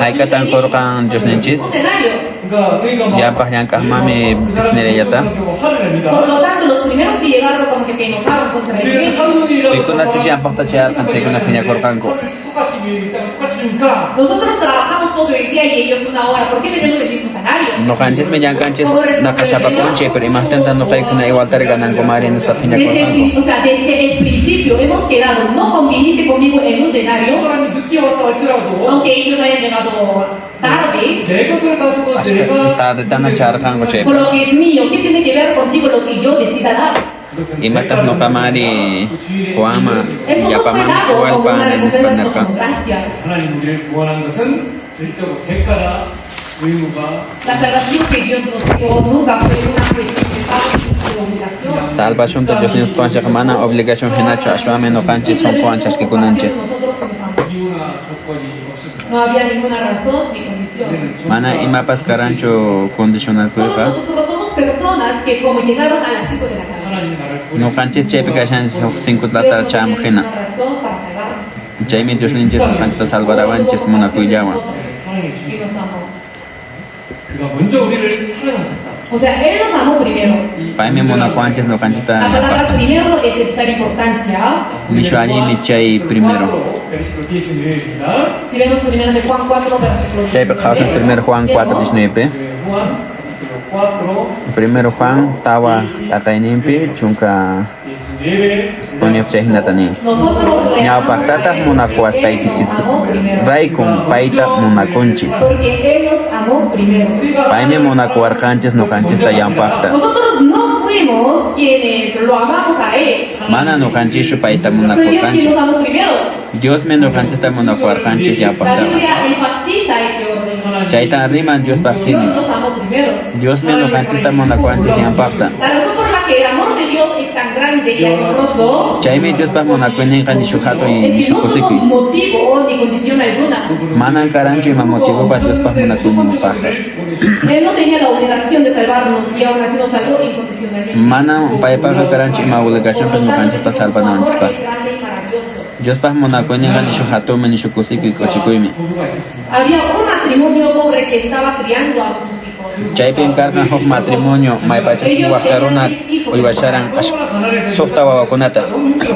Haykatan qurqan Diosninchis Un denario. 그러니까 llampaq llankaqmami pisnirallata. 화를 냅니다. Por lo tanto, los primeros que llegaron como que se enojaron contra el 우리는 dueño. 하루 일하고 Pikunachus llampaqta chayarqan chaykuna phiñakurqanku. 똑같이 주니까 Nosotros trabajamos todo el día y ellos una hora. ¿Por qué tenemos el mismo salario? Nuqanchismi llankanchis naqasapapunchik pero imaktanta nuqaykuna igualtari ganankumari nispa phiñakurqanku. Desde el principio hemos quedado, no conviniste conmigo en un denario, 저 사람이 늦게 왔다 할지라도 aunque ellos hayan llegado tarde 내 것을 가지고 hasta 내가 tarde tan charjango por chepas. lo que es mío. ¿Qué tiene que ver contigo lo que yo decida dar? 그것은 Y matas no kamari kuama Eso ya no fue paman dado igual como una pan en recompensa, España. como gracia. 하나님 우리를 구원한 것은 절대로 대가나 의무가 La salvación que Dios nos dio nunca fue una cuestión de pago y obligación. Salvación de Dios nos pancha mana obligación hinacho ashwame no canchis son panchas que kunanches. Nosotros nos amamos. 이유나 조건이 없습니다. No había ninguna razón ni condición. Mana imapas carancho condicional Todos kuipa. nosotros somos personas que como llegaron a las 5 de la tarde. 하나님이 나를 No 구원해 canchis chepe kashan cinco Dios no tlata tenía cham ninguna hina. razón para salvarnos. Jaime Dios ninches no canchis salvarawanches mona kuillawa. 사랑해 Y 주시고 nos amó. 그가 먼저 우리를 사랑하셨다. O sea, Él nos amó primero. Paime mona cuanches no canchis ta La palabra yapata. primero es de vital importancia. Misho ali mi chay primero. 베르시로 디스 내입니다. Si vemos primero de Juan 4, versículo Chay Jausen 19, primero Juan 4:19. 후한 capítulo 4 Primero Juan tawa takainimpi chunka 19 ponef chahinatani. nosotros le Ñaw amamos a paktata Él munakuas porque Él nos taikichis. amó primero. Ray con paita munakonchis. Porque Él nos amó primero. Paime munakuar canches no canchis ta yampakta. Nosotros no fuimos quienes lo amamos a Él. Mana no canchishu paita Fue munakuar Dios quien canchis. nos amó primero. Dios me no canchis ta munakuar canchis La yampakta. Biblia enfatiza ese orden. Chaita riman Dios Dios parsimi. nos amó primero. Dios me no canchis ta munakuar canchis yampakta. La razón por la que el amor de Dios es tan grande y asombroso Chaime Dios pa munakuinen kanishu hato y es que nishu no tuvo kusikui. motivo ni condición alguna. Mana carancho y mamotivo pa Dios pa munakuinen mupaja. Él no tenía la obligación de salvarnos y aún así nos salvó incondicionalmente. Mana paipa carancho y ma obligación pa no canchis pa salva no anchis pa. Es grande y maravilloso. Dios pa munakuinen kanishu hato me nishu kusikui kochikuimi. 부부가 있었습니다. Había un matrimonio pobre que estaba criando a muchos hijos. Chaypi encargan hok matrimonio maypachachi waqcharuna uywasharan sufta wawakunata.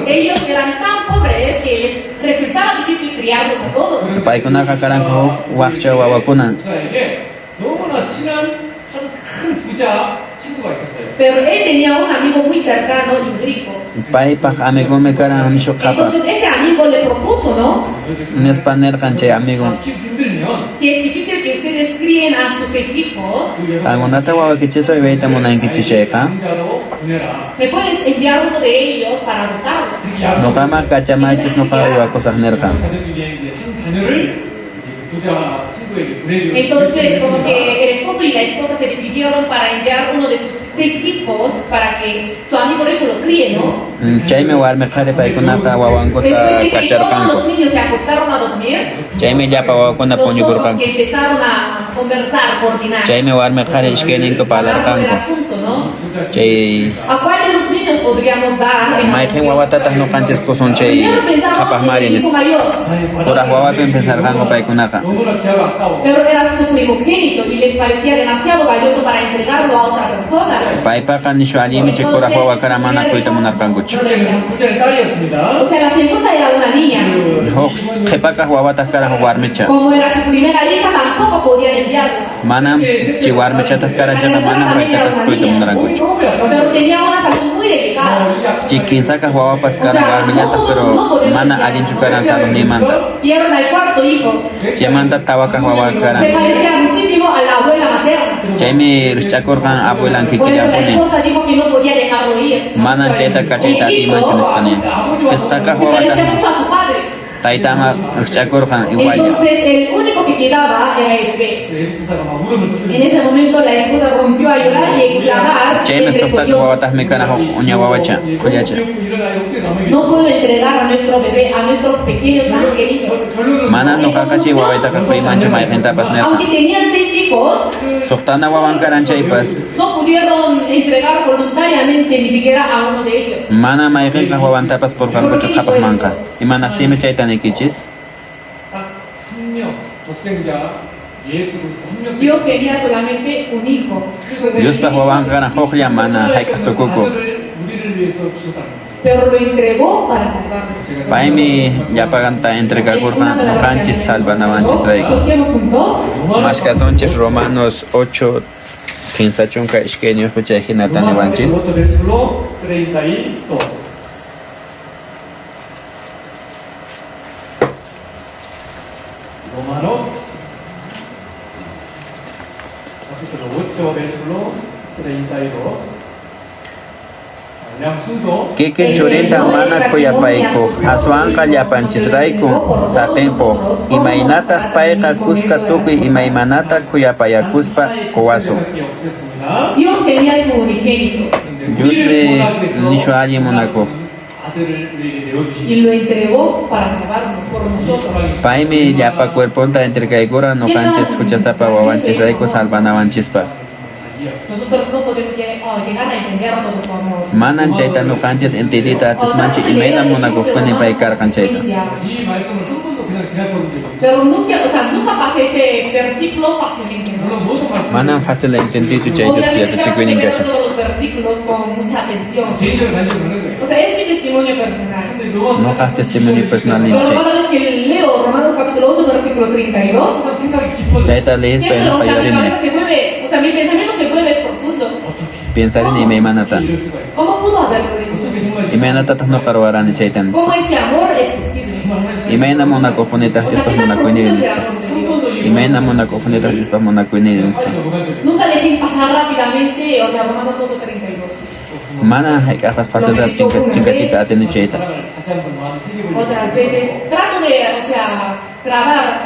Ellos eran tan pobres que les resultaba difícil criarlos a todos. Paykunaqa karan hok waqcha wawakuna. 부자에게 너무나 친한 한 큰 부자 친구가 있었어요. Pero él tenía un amigo muy cercano y rico. Paypaq amigume karan nishu qapa. Entonces ese amigo le propuso, ¿no? Nespanerqan chay amigo. 키우기 힘들면 Si es difícil que ustedes críen a sus 6 hijos, 그 여자 Angunata wawakichito iwaita munankichishayqa. 남자로 보내라. me puedes enviar uno de ellos para adoptarlos. 그렇게 약속. Nuqama kachamachis nuqa iwakusaqnirqa. 자녀 중에 이제 한 자녀를 이 부자 친구에게 보내기로 Entonces, como que el esposo y la esposa se decidieron para enviar uno de sus 6 hijos para que su amigo rico lo críe, ¿no? Chaymi warmi qhari paykunaqa wawankuta Después de que todos kacharqanku. los niños se acostaron a dormir, Chaymi llapa wawakuna los dos puñukurqanku. que empezaron a conversar, coordinar. Chaymi warmi qhari ishkayninku Hablar sobre el parlarqanku. asunto, ¿no? Chay ¿A cuál de los niños podríamos dar? en mayqin adopción? wawatataq nuqanchis kusun chay Primero pensamos qhapaq en el marinis. hijo mayor, Kuraq wawapi pensarqanku paykunaqa. 너무나 귀하고 아까워. pero era su primogénito y les parecía demasiado valioso para entregarlo a otra persona. Paypaqa nishu allimi chay kuraq wawakara mana kuyta munarqankuchu. 부자의 딸이었습니다. O sea, la segunda era una niña. Huk qhipakaq wawataq kara huk warmicha. Como era su primera hija, tampoco podían enviarla. Manam chay warmichataq karachaqa manam paytapas kuyta munarqankuchu. Pero tenía una salud muy delicada. Chay kinsakaq wawapas kara warmillataq pero mana allinchu karan salud nimanta. Vieron al cuarto hijo. Chaymanta tawakaq wawa Se karan. parecía muchísimo a la abuela materna. Chaymi rikchakurqan abuelan Por eso la kikillapuni. esposa dijo que no podía dejarlo ir. Manan chayta kachayta imanchu nisqani. Pistakaq Se parecía wawataq mucho a su padre. taytama rikchakurqan igual. Entonces el único que quedaba era el bebé. 예수사가 막 울음을 En 터뜨리고 ese momento la esposa rompió a llorar y a exclamar Chaymi entre suqtaq sollozos, wawataqmi kana huk uña wawacha kullacha. 일어나 어떻게 남에게 no puedo entregar a nuestro bebé, a nuestro pequeño tan querido. 결론은 Mana nuqaqa chay wawaytaqa kuymanchu mayqintapas nirqa. Aunque tenían 6 hijos, Suqtana wawan karan chaypas. no pudieron entregar voluntariamente ni siquiera a uno de ellos. Mana mayqinqa wawantapas qurqankuchu qhapaq manqa. Imanaqtimi chayta nikichis. 딱한명 독생자 예수 그리스도 한 명. Dios tenía solamente un hijo. Diospa wawan karan huklla mana hayk'aq tukuku. 우리를 위해서 주셨다는 거예요. Pero lo entregó para salvarnos. Paymi llapaqanta entregakurqan nuqanchis salvanawanchis rayku. Busquemos juntos. Mashkasonchis Romanos 8 15 chunka ishkayniuq chay hinataniwanchis. Otro versículo 32. Romanos 인사이도 양수도 Kike churinta mana kuyapayku aswanqa llapanchisrayku sapenpo imaynataq payqa kuska tukuy imaymanata kuyapayakuspa quwasun Dios tenía su unigénito Diosmi nishu alli munakuq 아들을 우리에게 내어주신 y lo entregó para salvarnos por nosotros. paymi llapa cuerponta entregaykura nuqanchis huchasapa wawanchisrayku salvanawanchispa Nosotros no podemos llegar a entender todo su amor. manan chayta nuqanchis entendita atismanchi imayna munakuqpuni pay karqan chayta 이 말씀을 한 번도 그냥 지나쳐본 적이 없어요. Pero nunca pasé este versículo fácilmente. 물론 모든 말씀 manan fácil entendido chay Dios Obviamente piasa trato de leer chikuininkacha todos los versículos con mucha atención. 개인적으로 관심이 없는 거예요. O sea, es mi testimonio personal. 근데 로마서 nuqaq testimonio personal Pero chay cada vez que leo Romanos capítulo 8, versículo 32, 항상 생각이 깊어져요. chayta leespa siempre, o sea, mi nuqayarini cabeza se mueve, o sea, mi pensamiento se mueve profundo. pensarini imaymanata 이럴 수가 있어요. ¿Cómo pudo haberlo hecho? 어떻게 정말 imaynatataq nuqarwarani chaytanis ¿Cómo este amor es posible? 정말 하나님 imayna munakuqpunitaq O sea, Diospas ¿qué tan profundo es el munakuynirispa amor de Dios? 한 번도 이 imayna munakuqpunitaq Diospas munakuynirispa 빨리 넘어간 적이 Nunca dejé pasar rápidamente, o sea, Romanos 8:32. mana hayk'aqpas facilidad chinkachita atini chayta 사랑을 다시 한번 마음에 새겨보려고 Otras veces trato de, o sea,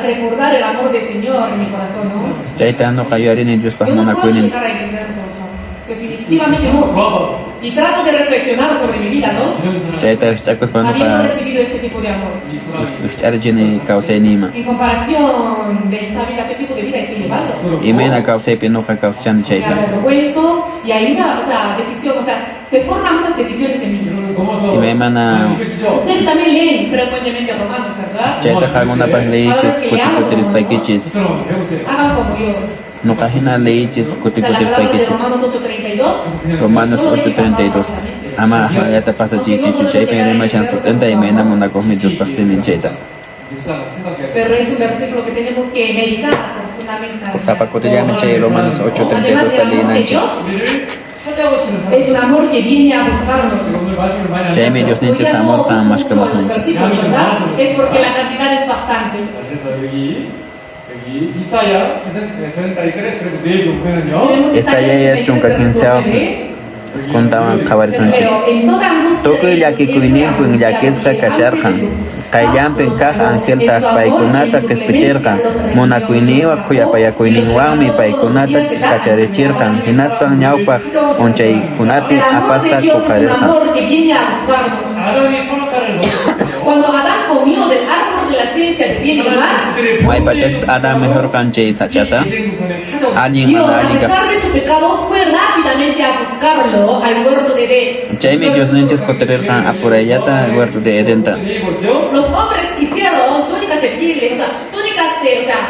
recordar el amor del Señor en mi corazón, ¿no? chayta nuqa yuyarini Diospas Yo no puedo munakuynin llegar a entender todo eso. Definitivamente no. 돌아봐 Y trato de reflexionar sobre mi vida, ¿no? 이런 사랑 chayta hich'akuspa Habiendo nuqa recibido este tipo de amor. 이 사랑이 hich'arichini kawsaynima En comparación de esta vida, ¿qué tipo de vida estoy llevando? imayna kawsaypi nuqa kawsachani Me chayta avergüenzo y hay mucha, o sea, decisión, o sea, se forman muchas decisiones en mí. 이거를 넘어서 이메마나- 읽으시죠? Ustedes también leen frecuentemente Romanos, ¿verdad? chayta qankunapas leyichis kutikutirishpaykichis 그 사람을 배우세요. Hagan como yo. nuqa hina leyichis O sea, la palabra de kutikutirishpaykichis Romanos 8:32. Romanos 8:32 ama hayata pasachichichu chaypi rimashan sutenta imayna munakuqmi Diospaq simin chayta 묵상을 생각해야 돼요. Pero es un versículo que tenemos que meditar profundamente. sapakutillami chay Romanos 8:32 ta leyinanchis 우리를 찾아오시는 사람. Es un amor que viene a buscarnos. 오늘 말씀을 많이 안 chaymi Dios Hoy ninchis ya no amor uso tan mucho mashkamaq los ninchis versículos, ¿verdad? Es porque la cantidad es bastante. 그래서 여기 이사야 세상까지 그래서 내일 보면은요. Tenemos Isaías Isaías chunka 15 kuntawan qhawarishanchis tukuy llakikuyninpin llakisqa kasharqan qayllanpin kaq angeltaq paykunata qispichirqan munakuyniwan khuyapayakuyninwanmi paykunata kacharichirqan hinaspan ñawpaq p'unchaykunapi apasqa quqarirqan amor que viene a buscarnos. 아담이 선악과를 먹었을 Cuando Adán comió del árbol de la ciencia del bien y del mal, 그들의 maypachachis Adán mejorqan chay sachata 에덴동산에 찾아오신 allin Dios, mana a allinqa pesar de su pecado, fue rápidamente a buscarlo al huerto de Edén. chaymi Dios ninchis qutirirqan apurayllata huerto de Edenta 무슨 일이 있었죠? Los hombres hicieron túnicas de piel, o sea, o sea,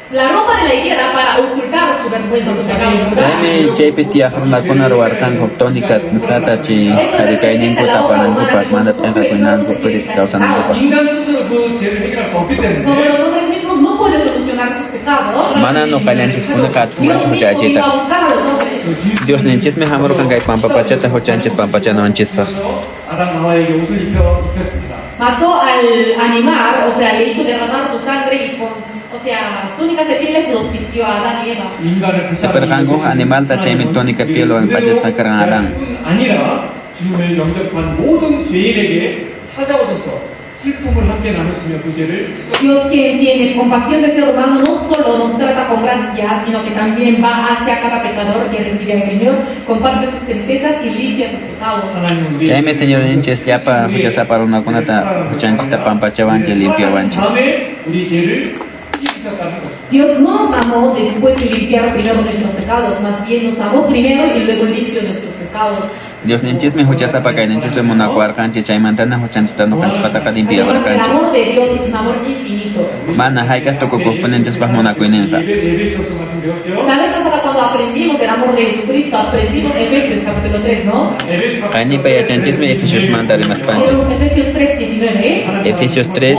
la ropa de la higuera para ocultar su vergüenza, su pecado, ¿verdad? chaymi chaypi tiyaq runakuna ruwarqan huk túnica nisqata chay qharicayninku tapanankupas mana t'inqakuynanku turik kawsanankupas 인간 스스로 그 죄를 해결할 수 없기 Como 때문에 los hombres mismos no pueden solucionar sus pecados, mana nuqallanchiskuna Dios mismo iba a huchachayta buscar a los hombres. Dios ninchismi hamurqan kay pampapachata huchanchis pampachanawanchispaq 그래서 아담 하와에게 옷을 입혔습니다. Mató al animal, o sea, le hizo derramar su sangre y con, o sea, túnicas de pieles los vistió a Adán y Eva. 인간을 Saperqanku animalta chaymi túnica pieluwan qachisqa karqan Adán 뿐 아니라 주님을 영접한 모든 죄인에게 찾아오셔서 슬픔을 함께 나누시며 그 죄를 Dios, quien tiene compasión del ser humano, no solo nos trata con gracia, sino que también va hacia cada pecador que recibe al Señor, comparte sus tristezas y limpia sus pecados. 하나님은 우리 chaymi señor ninchis llapa huchasapa runakunata huchanchista pampachawanchis limpiawanchis 다음에 우리 죄를 씻으셨다는 것입니다. Dios no nos amó después de limpiar primero nuestros pecados, más bien nos amó primero y luego limpió nuestros pecados. Dios ninchismi huchasapa kay ninchispi munakuwarqanchis chaymantana huchanchista nuqanchispataqa Además, el limpiawarqanchis amor de Dios es un amor infinito. mana hayk'aq tukukuqpuninchispaq munakuyninqa 예배소서 말씀 배웠죠? La vez pasada cuando aprendimos el amor de Jesucristo, aprendimos Efesios capítulo 3, ¿no? 에베소 qaynipa yachanchismi Efesiosmanta rimaspanchis Tenemos Efesios 3:19. Efesios 3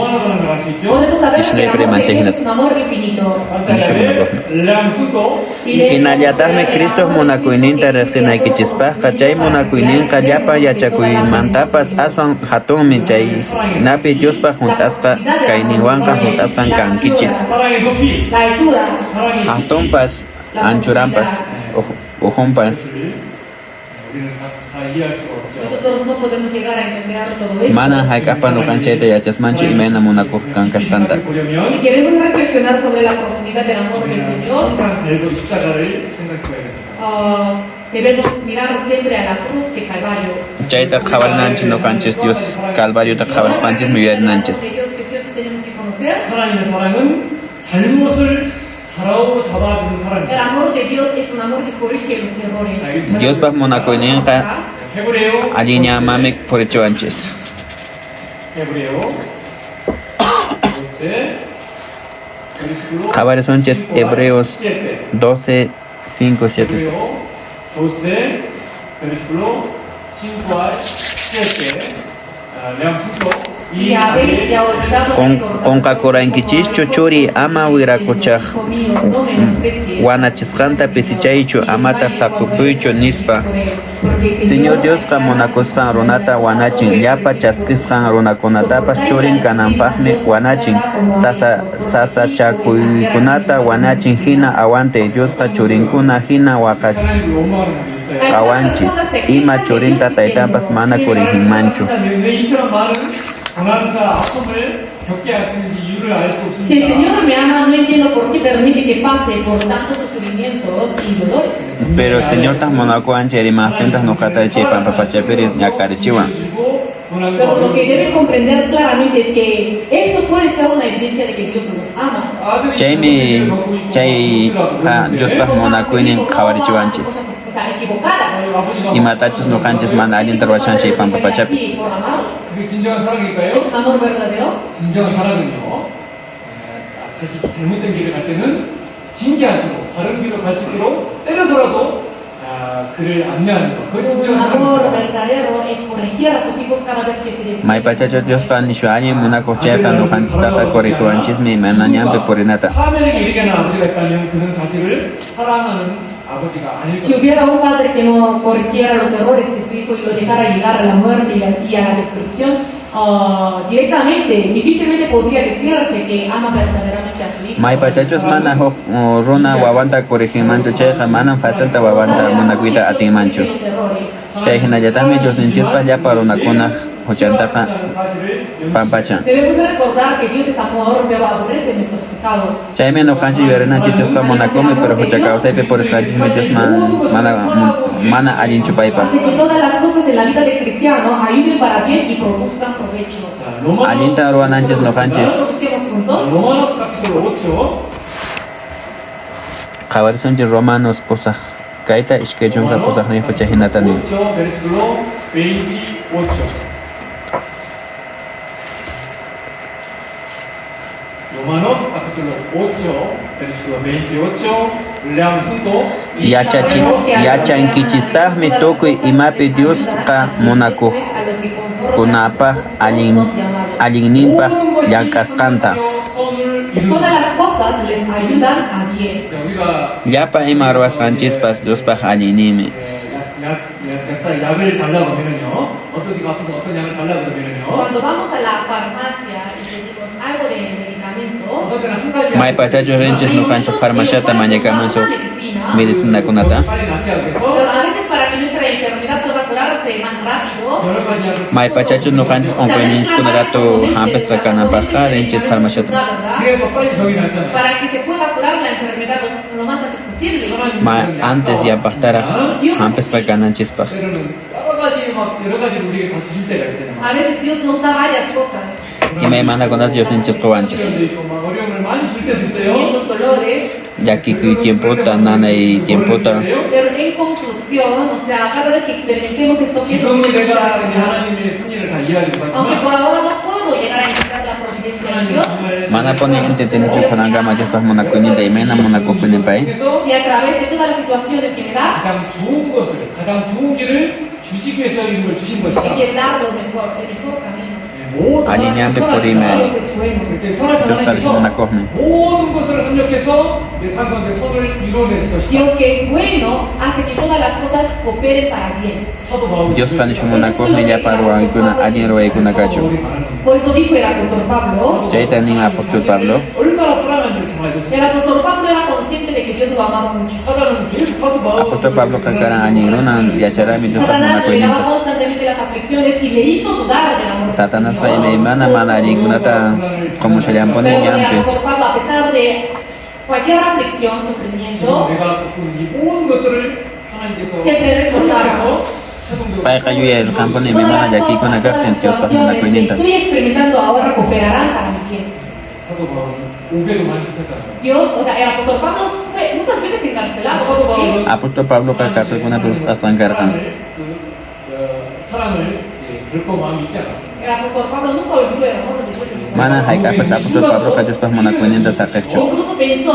Podemos saber que el amor de manchegina. Dios es un amor infinito. 량수도 hinallataqmi Cristo munakuyninta riqsinaykichispaqa chay munakuyninqa llapa yachakuymantapas aswan hatunmi chaynapi Diospaq hunt'asqa kayninwanqa hunt'asqan kankichis 사랑의 높이 La altura, 사랑의 hatunpas anchuranpas ujunpas 우리는 다 이해할 수가 없죠. Nosotros no podemos llegar a entender todo esto. Mana hayk'apa nuqanchayta yachasmanchu imayna munakuq kankastanta. 보려면 Si queremos reflexionar sobre la profundidad del amor del 우리는 Señor, 항상 갈고리 십자가를 생각해야 됩니다. debemos mirar siempre a la cruz de Calvario. Chayta qhawarinanchis nuqanchis Dios Calvariota qhawarispanchis miyarinanchis. De Dios que sí o sí tenemos que conocer. 하나님의 사랑은 잘못을 바라보고 잡아주는 El 사랑입니다. amor de Dios es un amor que corrige los errores. Diospas munakuyninqa 헤브레요 alliñamami purichiwanchis. 헤브레요 12 Qhawarisonchis Hebreos 12, 5, 7. 헤브레요 12 versículo 5 al 7. Leamos juntos. Y habéis ya olvidado la exhortación Qonqakuraynkichischu churi ama wirakuchaq hijo mío, no menosprecies wanachisqanta pisichaychu amata sapupuychu nispa. porque el Señor Dios ka munakusqan runata wanachin llapa chaskisqan runakunatapas churin kananpaqmi wanachin sasachakuykunata wanachin hina awante Diosqa churinkuna hina 하나님을 원망하는 분이 있어요. waqawanchis ima churinta taytapas mana kurinmanchu. 왜 이처럼 많은 고난과 아픔을 겪게 하시는지 이유를 알 수 Si el 없습니다. Señor me ama, no entiendo por qué permite que pase por tantos sufrimientos y dolores. Pero Señor tas munakuancheri mahtentas nuqata chaypan papachapiris ñakarichiwan. Pero lo que debe comprender claramente es que eso puede ser una evidencia de que Dios nos ama. Chaymi chayqa Diospas munakuynin qhawarichiwanchis. O sea, equivocadas. Imatachus nuqanchis mana allinta ruwashan chaypan papachapi. Y por amar. 그게 진정한 사랑일까요? ¿Es un amor verdadero? 진정한 사랑은요. 사실 잘못된 길을 갈 때는 징계하시고 바른 길로 갈 수 있도록 때려서라도 그를 안내하는 것. 그게 Un 진정한 amor 사랑입니다. verdadero es corregir a sus hijos cada vez que se desvían. Maypachachu Diospa nishu allin munakuq chayqa nuqanchistaqa corrijuwanchismi mana ñampi purinata. 화면에게 이르게 하는 아버지가 있다면 그는 자식을 사랑하는 아버지가 아닐 Si 것입니다. hubiera un padre que no corrigiera los errores de su hijo y lo dejara llegar a la muerte y a la destrucción, directamente, difícilmente podría decirse que ama verdaderamente a su hijo. Maypachachus mana huk runa wawanta corrijimanchu chayqa manan facilta wawanta munakuyta atinmanchu. Los errores. Chay hinallataqmi Diosninchikpas llapa runakunaq huchantaqa 사실을 pampachan. Debemos recordar que Dios es amor, pero aborrece nuestros pecados. Chaymi nuqanchik yuyarinanchik Diospa munakumi pero hucha kawsaypi purisqanchismi Dios mana allinchu paypas. Hace que todas las cosas en la vida del cristiano ayuden para bien y produzcan provecho. Allinta ruwananchis nuqanchis Busquemos juntos. 로마노스 카피톨 5초 qhawarisonchik Romanos pusaq kayta ishkay chunka pusaqniyqa chay hinatani. 5초 베르시클로 28 Romanos capítulo 8 versículo 28 leamos juntos. Yachankichistajmi tukuy imapi Diosqa munakuq kunapaq allinninpaq llank'asqanta. Todas las cosas les ayudan a bien. 우리가 Llapa ima ruwasqanchispas Diospaq allinnimi. 약사에 약을 달라고 하면은요 어떤 이가 아파서 어떤 약을 달라고 그러면은요 Cuando vamos a la farmacia y pedimos algo de medicamento, 어떤 때는 한 가지 Maypachachus rinchis nuqanchik farmaciata mañakamunsuq medicinakunata. 빨리 낫게 하기 위해서 pero a veces para que nuestra enfermedad pueda curarse más rápido, 여러 가지 약을 Maypachachus nuqanchis onkoyninchikkunaratu hampisqa kananpaqqa rinchis farmaciata. ¿verdad? 그래야 더 빨리 병이 낫잖아요. Para que se pueda curar la enfermedad lo más antes posible. Antes yapaqtaraq hampisqa kananchispaq. 때로는 여러 가지를 우리에게 다 주실 때가 있어요. A veces Dios nos da varias cosas, Imaymankunata Diosninchis quwanchis. 시련도 있고 막 어려움을 많이 줄 때도 있어요. sufrimientos, dolores, Llakikuy tiemputa nanay tiemputa pero en conclusión, o sea, cada vez que experimentemos esto que es lo 지금은 que 내가 necesitamos. 이 하나님의 섭리를 다 이해하지 Aunque 못하지만 por ahora no puedo llegar a entender la providencia de Dios, mana poni entendenichu kunanqa Diospas munakuyninta imayna munakuqkuninpay. y a través de todas las situaciones que me da, 가장 좋은 것을 가장 좋은 길을 주시기 위해서 이런 걸 주신 것이다. Él quiere dar lo mejor, el mejor camino. 모든 Alineante 선하시다. por email. Dios es bueno. 그렇게 선하신 Dios 하나님께서 하나님께서 모든 것을 협력해서 내 삶 가운데 선을 이루어낼 것이다. Dios que es bueno hace que todas las cosas cooperen para bien. 사도 바울이 Diosqa nishu munakuqmi llapa ruwaykuna allin ruwaykunakachu. Por eso dijo el apóstol Pablo, Chayta nin apóstol Pablo 얼마나 사랑하는지를 잘 알고 있어요. el apóstol Pablo era consciente de que Dios lo lo amaba mucho. 사단은 계속 사도 바울 Apóstol Pablo Calcarán Añirunan Yacharami Dios Satanás le daba Pahmona constantemente las aflicciones y le hizo dudar del amor. Satanás Jaime Mana Mana Ringunata como se le han Pero ponido el yampe. apóstol Pablo, a pesar de cualquier aflicción, 지금 sufrimiento, 내가 겪은 이 모든 것들을 하나님께서 siempre recordaba 통해서 최종적으로 Pai kayu el campo ni mi todas mana las yaki cosas, con todas acá las Dios Pahmona situaciones que Cuininta. estoy experimentando ahora cooperarán para mi bien. 사도 바울은 오게도 많이 붙었잖아요. Dios, o sea, el apóstol Pablo fue muchas veces encarcelado. 사도 ¿sí? 바울은 Apóstol Pablo Calcarán Kuna Cruz Asangarkan. 사랑을 결코 마음이 있지 않았습니다. El apóstol Pablo nunca olvidó el amor de Dios en su corazón. Mana Haika pues Apóstol Pablo Dios Pahmona Cuininta Sakecho. Incluso pensó,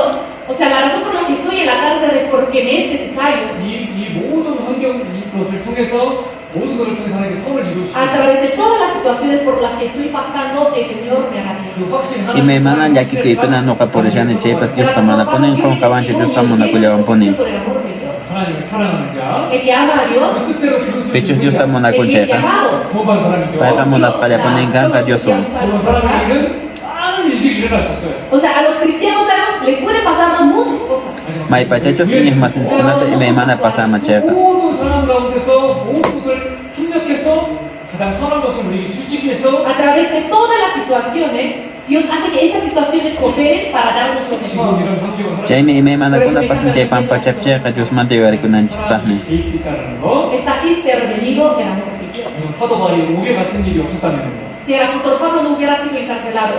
o sea, la razón por la que estoy en la cárcel es porque me es necesario. 이 모든 환경 이것을 통해서 모든 것을 통해서 하나님께 선을 이룰 수 A 있어요. través de todas las situaciones por las que estoy pasando, el Señor me hará bien. 그 확신 Y mi mana yaki que ipena no caporishan y chepas Dios Pahmona ponen con cabanche Dios Pahmona Culevan ponen. Por el amor de Dios. 하나님을 사랑하는 자, El que ama a Dios, 그 뜻대로 들을 수 Pechos 있는 Dios 자, Pahmona el que es Concheca. llamado. 구원받은 사람이죠. Pai Pahmona Skala ponen ganka Dios son. 그런 사람에게는 많은 일들이 일어날 수 있어요. O sea, a los cristianos les puede pasar muchas cosas. Mai pachachos ni es más inscrito y mi mana pasa macheca. 모든 사람 가운데서 모든 것을 협력해서 가장 선한 것을 우리에게 주시기 위해서 A través de todas las situaciones, Dios hace que estas situaciones cooperen para darnos lo 지금 mejor. 이런 환경을 Jai mi mana kuna pasan jai pampa chapcheca Dios mante yari kunan chispahni. 개입했다는 거. Está intervenido el amor de Dios. 지금 사도 바울이 오게 같은 일이 없었다면 Si el apóstol Pablo no hubiera sido encarcelado,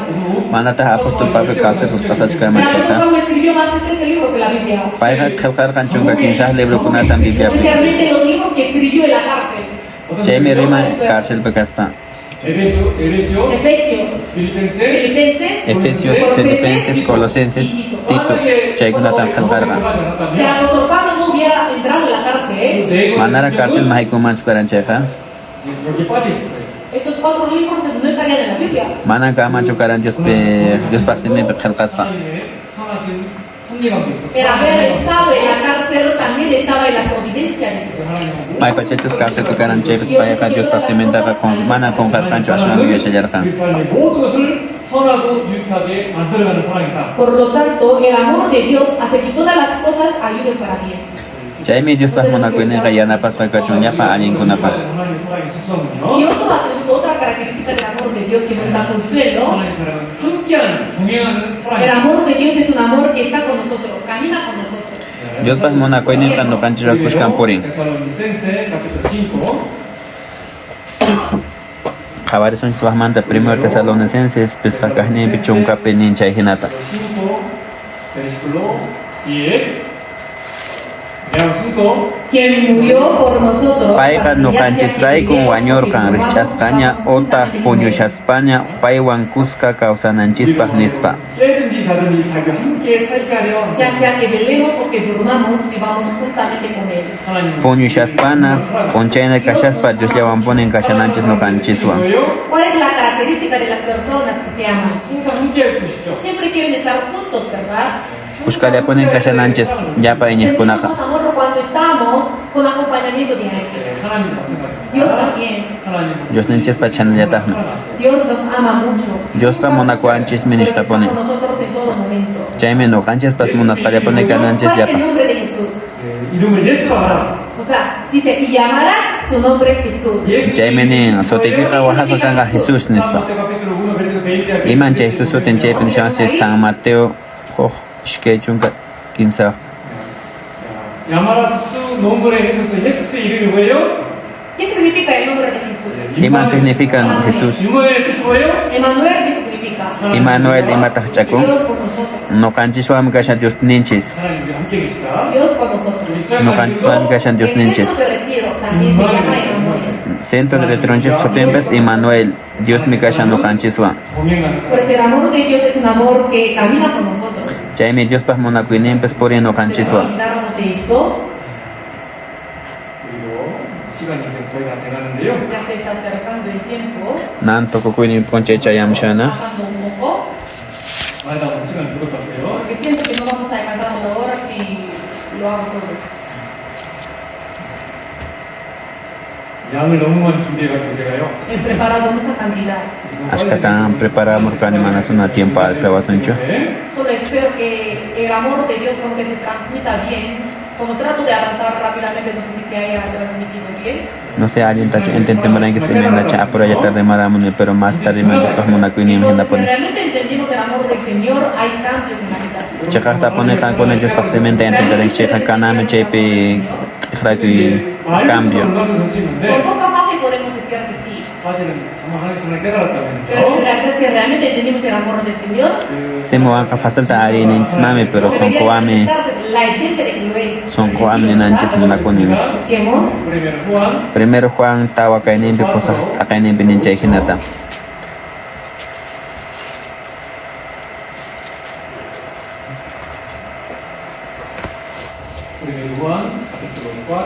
Mana ta Apóstol Pablo calce sus pasas el chka apóstol macheca. Pablo escribió más de 13 libros de la Biblia. Pai khalkar kan chunga kinsah libro kuna tan biblia. Especialmente los libros que escribió en la cárcel. Jai mi rima cárcel bekaspa. 에베소, Efesios, 필리펜세, Filipenses, Efesios, Filipenses, Colosenses, Tito. Jai kuna tan khalkar kan. Si el apóstol Pablo no hubiera entrado en la cárcel, Manara cárcel mahai kuman chukaran checa. 여기 빠져 있을 거예요. estos 4 libros no estarían en la Biblia. Mana kama chukaran Dios pe Dios pasime pe khalkaspa. 하나님의 선하신 섭리감도 있었고 El haber estado en la cárcel también estaba en la providencia de Dios. Mai pachachos cárcel pekaran chepes pai ka Dios pasime ta con mana con khalkan chu ashan yu shejarkan. 그 사람의 모든 것을 선하고 유익하게 만들어가는 사랑이다. Por lo tanto, el amor de Dios hace que todas las cosas ayuden para bien. Jai mi Dios Pahmona kuinen kayana pas ka chunya pa alin kuna pa. 하나님의 사랑의 Y 속성은요. otro atributo, otra característica del amor de Dios que nos da consuelo, 하나님의 사랑은 함께하는 동행하는 el 사랑이다. amor de Dios es un amor que está con nosotros, camina con nosotros. Dios Pahmona kuinen kan no kanchira kushkan purin. Tesalonicense capítulo 5 Khabar son suahmanta primero Tesalonicenses pesta kahne bichunka penin chay hinata. 5 versículo 10 veamos 5 Quien murió por nosotros. Pai ka no ya sea kanchis que rai kun viviéramos wanyor o kan que richas muramos, kanya estamos ota punyushas panya pai wan kuska kausananchis pa nispa. 깨든지 자든지 자기와 함께 살게 하려 ya sea que velemos o que durmamos, vivamos juntamente con Él. 하나님은 Punyushas pana ponchaina kashas pa Dios yawan ponen kashananchis no kanchiswa. 뭐예요? ¿Cuál es la característica de las personas que se aman? 항상 함께 하고 싶죠. Siempre quieren estar juntos, ¿verdad? Kushkale ponen kashananchis ya pa inyeh kunaka. Sentimos amor cuando estamos con acompañamiento de alguien. 하나님도 마찬가지입니다. Dios también. 하나님은 Dios nenches pa chanayatahna. Dios nos ama mucho. Dios pa monaku anchis Por eso minishta está ponen. con nosotros en todo momento. Chayme no kanchis pas monas kale ponen kananchis ¿Cuál es el yapa. nombre de Jesús? 이름을 예수로 하라. O sea, dice, y llamarás su nombre Jesús. Chayme ni sotikita wahasa kanga Jesus nispa. Iman chay Jesus soten chaypen shansis San Mateo ho shke chunka 15. 야마라스 nombre Jesús. 예수의 이름이 뭐예요? ¿Qué significa el nombre de Jesús? Iman significa Jesús. 유머의 뜻이 뭐예요? Emmanuel, ¿qué significa? Emmanuel imatah chaku. Dios con nosotros. No kanchis wam kasha Dios ninchis. 하나님 우리 함께 계시다. Dios con nosotros. No kanchis wam kasha Dios El ninchis. centro de retiro también se llama Emmanuel. Centro de retronchis sotempes Emmanuel. Dios mi kasha no kanchis wam. 동행하는 사람. Pues el amor de Dios es un amor que camina con nosotros. Chayme Dios pas monakuinempes por no kanchis Debemos wam. olvidarnos de esto. 그리고 시간이 이제 거의 다 돼가는데요. Ya se está acercando el tiempo. Nan toko kuini ponche chayam shana. Pasando un poco. 말다 보면 시간이 부족 같고요. Porque siento que no vamos a alcanzar la hora si lo hago todo. 양을 너무 많이 준비해가지고 제가요. He preparado mucha cantidad. Ashkatan preparamos kani manasuna tiempo al pewasuncho. 네. Solo espero que el amor de Dios como que se transmita bien. Como trato de avanzar rápidamente, no sé si se haya transmitido bien. No sé, alguien tacho intente maran que se me nacha apura ya tarde maramune, pero más tarde me después mona kuini me Entonces, si pone. realmente entendimos el amor del Señor, hay cambios en la vida. Chakar pone kan con ellos para semente entender en checa kaname chepe hraki cambio. 얼마나 볼수 있는데 Por poca fácil podemos decir que sí. 사실은 정말 하나님 정말 깨달았다면 Pero en realidad, si realmente entendimos el amor del Señor, Se mo anka fácil ta ari en smame pero son debería koame manifestarse la evidencia de que lo es. son koame ni nanches mona kuini. Busquemos. 그러면 후한 Primero Juan tawa kainin bi posa akainin binin chay hinata. 그러면 후한 capítulo 4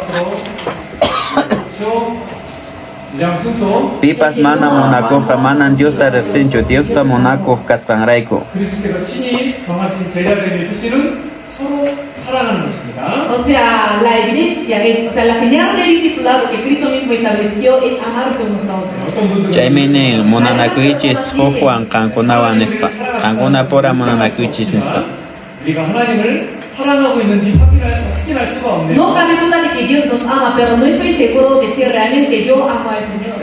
8 leamos juntos. Pipas mana monaco manan Dios ta rexincho Dios ta monaco kaskanraiko. 그리스도께서 친히 정하신 제자들의 표시는 서로 사랑하는 것입니다. O sea, la evidencia es, o sea, la señal del discipulado que Cristo mismo estableció es amarse unos a otros. 어떤 분들은 Chaymene monanakuichis Juan kankunawan nispa. Kankuna pora monanakuichis nispa. 우리가 하나님을 사랑하고 있는지 확신할 수가 없네요. No cabe duda de que Dios nos ama, pero no estoy seguro de si realmente yo amo al Señor.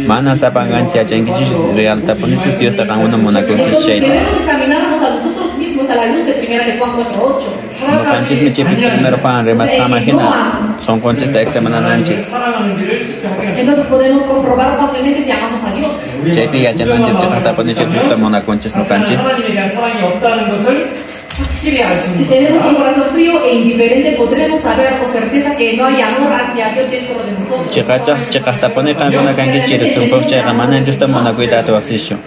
Mana sapanganchi achangichis real taponichis Dios ta kankuna monakuichis Entonces shayta. debemos examinarnos a nosotros mismos a la luz de 1 de Juan 4:8. No kanchis mi chepi primero Juan remas kamahina. Son conchis ta examana nanchis. 사랑하는지를 쉽게 확인할 수 Entonces podemos comprobar fácilmente si amamos a Dios. Chepi achananchis chikha taponichis Dios ta monakunchis no kanchis. 하나님에 대한 사랑이 없다는 것을 확실히 알 수 Si 있는 tenemos un 겁니다. corazón frío e indiferente, podremos saber con certeza que no hay amor hacia Dios dentro de nosotros. Chikha tapone kankuna kanchis chiris un poco chay kamana Dios ta monakuita to axisho.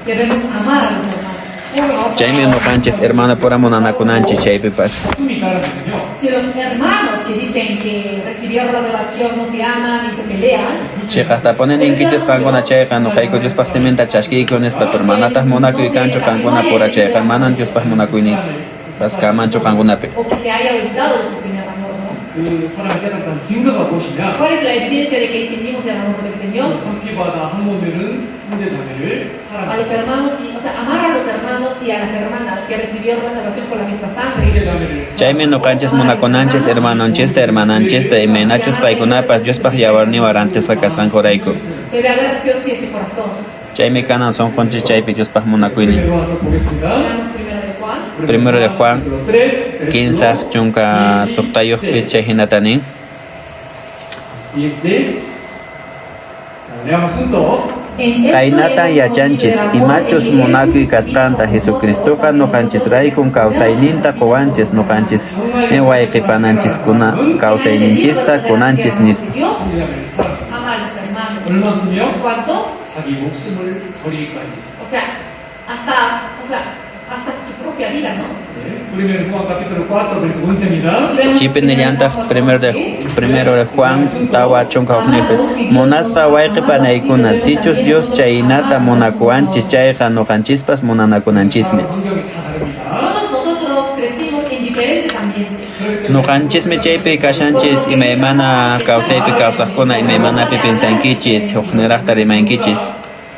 Debemos amar a los hermanos. Chayme no kanchis hermana pora monanakunanchis chaypi pas. 숨이 따르면요. Si los hermanos que dicen que recibieron la salvación no se aman y se pelean, Chikha tapone ninkichis kankuna chay kanu kaiko Dios pa sementa chashki ikones pa hermanatas monakuy kancho kankuna pora chay hermanan Dios pa monakuini. Pas kamancho kankuna pe. o que se haya olvidado de su primer amor, ¿no? 그 사랑을 깨닫던 증거가 무엇이냐? ¿Cuál es la evidencia de que entendimos el amor del Señor? 성피바다 한모들은 형제자매를 A los 사랑하고 hermanos, o sea, amar a los hermanos y a las hermanas que recibieron la salvación por la misma sangre. 형제자매를 Chayme no kanchis monakunanchis hermanonchis ta hermananchis ta imenachos paikunapas Dios pa yawarni warantes pa kaskankoraiko. Debe haber Dios y este corazón. Chayme kanan son conchis chaypi Dios pa monakuini. primero 한번 보겠습니다. Veamos primero de Juan. Primero de Juan, capítulo 3, 15 chunka suktayo piche hinatani. 16. Leamos juntos. En esto Kainata hemos yachanchis conocido el y amor machos en monaki Él kaskanta Jesucristo no kanchis raikun kausaininta kowanchis no kanchis ewaiki kuna kausaininchista kunanchis nispa. Dios 형제자매를 사랑하고 ama a los hermanos. 얼만큼요? ¿Cuánto? 자기 목숨을 버리기까지. O sea, hasta su propia vida, ¿no? 우리는 후한 capítulo 4 verso 11입니다. Si vemos Chipin de llanta primero de Juan tawa chunka ofnepe. Monasta waiki panaikuna sichos Dios chainata monakuanchis chayja no kanchispas monanakunanchisme. 환경이 다 다릅니다. Todos nosotros crecimos en diferentes ambientes. No kanchisme chaypi kashanchis imaymana kausaypi kausajkuna imaymana pipinsankichis hukneraqta rimankichis.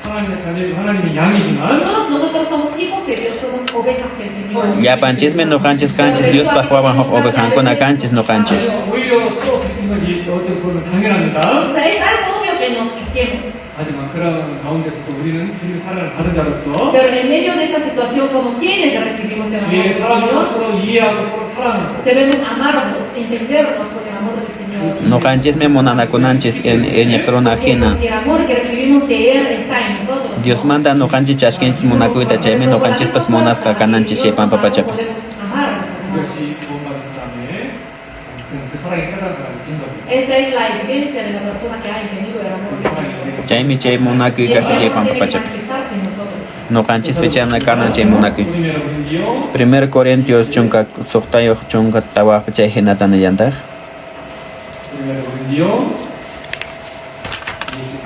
하나님의 자녀이고 하나님의 양이지만 Todos nosotros somos hijos de Dios, somos ovejas del Señor. Ya panchisme no kanchis Dios pa juaban ovejankuna kanchis no kanchis. 오히려 서로 같은 것이 어떤 그런 당연합니다. O sea, es algo obvio que nos choquemos. 하지만 그런 가운데서도 우리는 주님의 사랑을 받은 자로서 Pero en medio de esta situación, como quienes recibimos el amor 주의 del 사랑으로 Señor, 서로 이해하고 서로 사랑하고 debemos amarnos, entendernos con el amor del Señor. No kanchisme monanakunanchis en yahrona ajena. Porque el amor que recibimos de Él está en nosotros. Dios manda no kanchis chashkinchis monakuita chayme no kanchispas monasqa kananchis shaypan papachapa. Podemos amar a los hermanos. 그것이 구원받은 사람의 그 사랑이 깨달은 사람의 증거입니다. Esta es la evidencia de la persona que ha entendido el amor del Señor. Chaymi chay monakui Y kasi eso shaypan tiene que papachapa. manifestarse en nosotros. No kanchis pechana kanan chay monakui. 우리는 우리요 1 Corintios chunka suktayo chunka tawa chay hinatan yantaq. Primero Corintios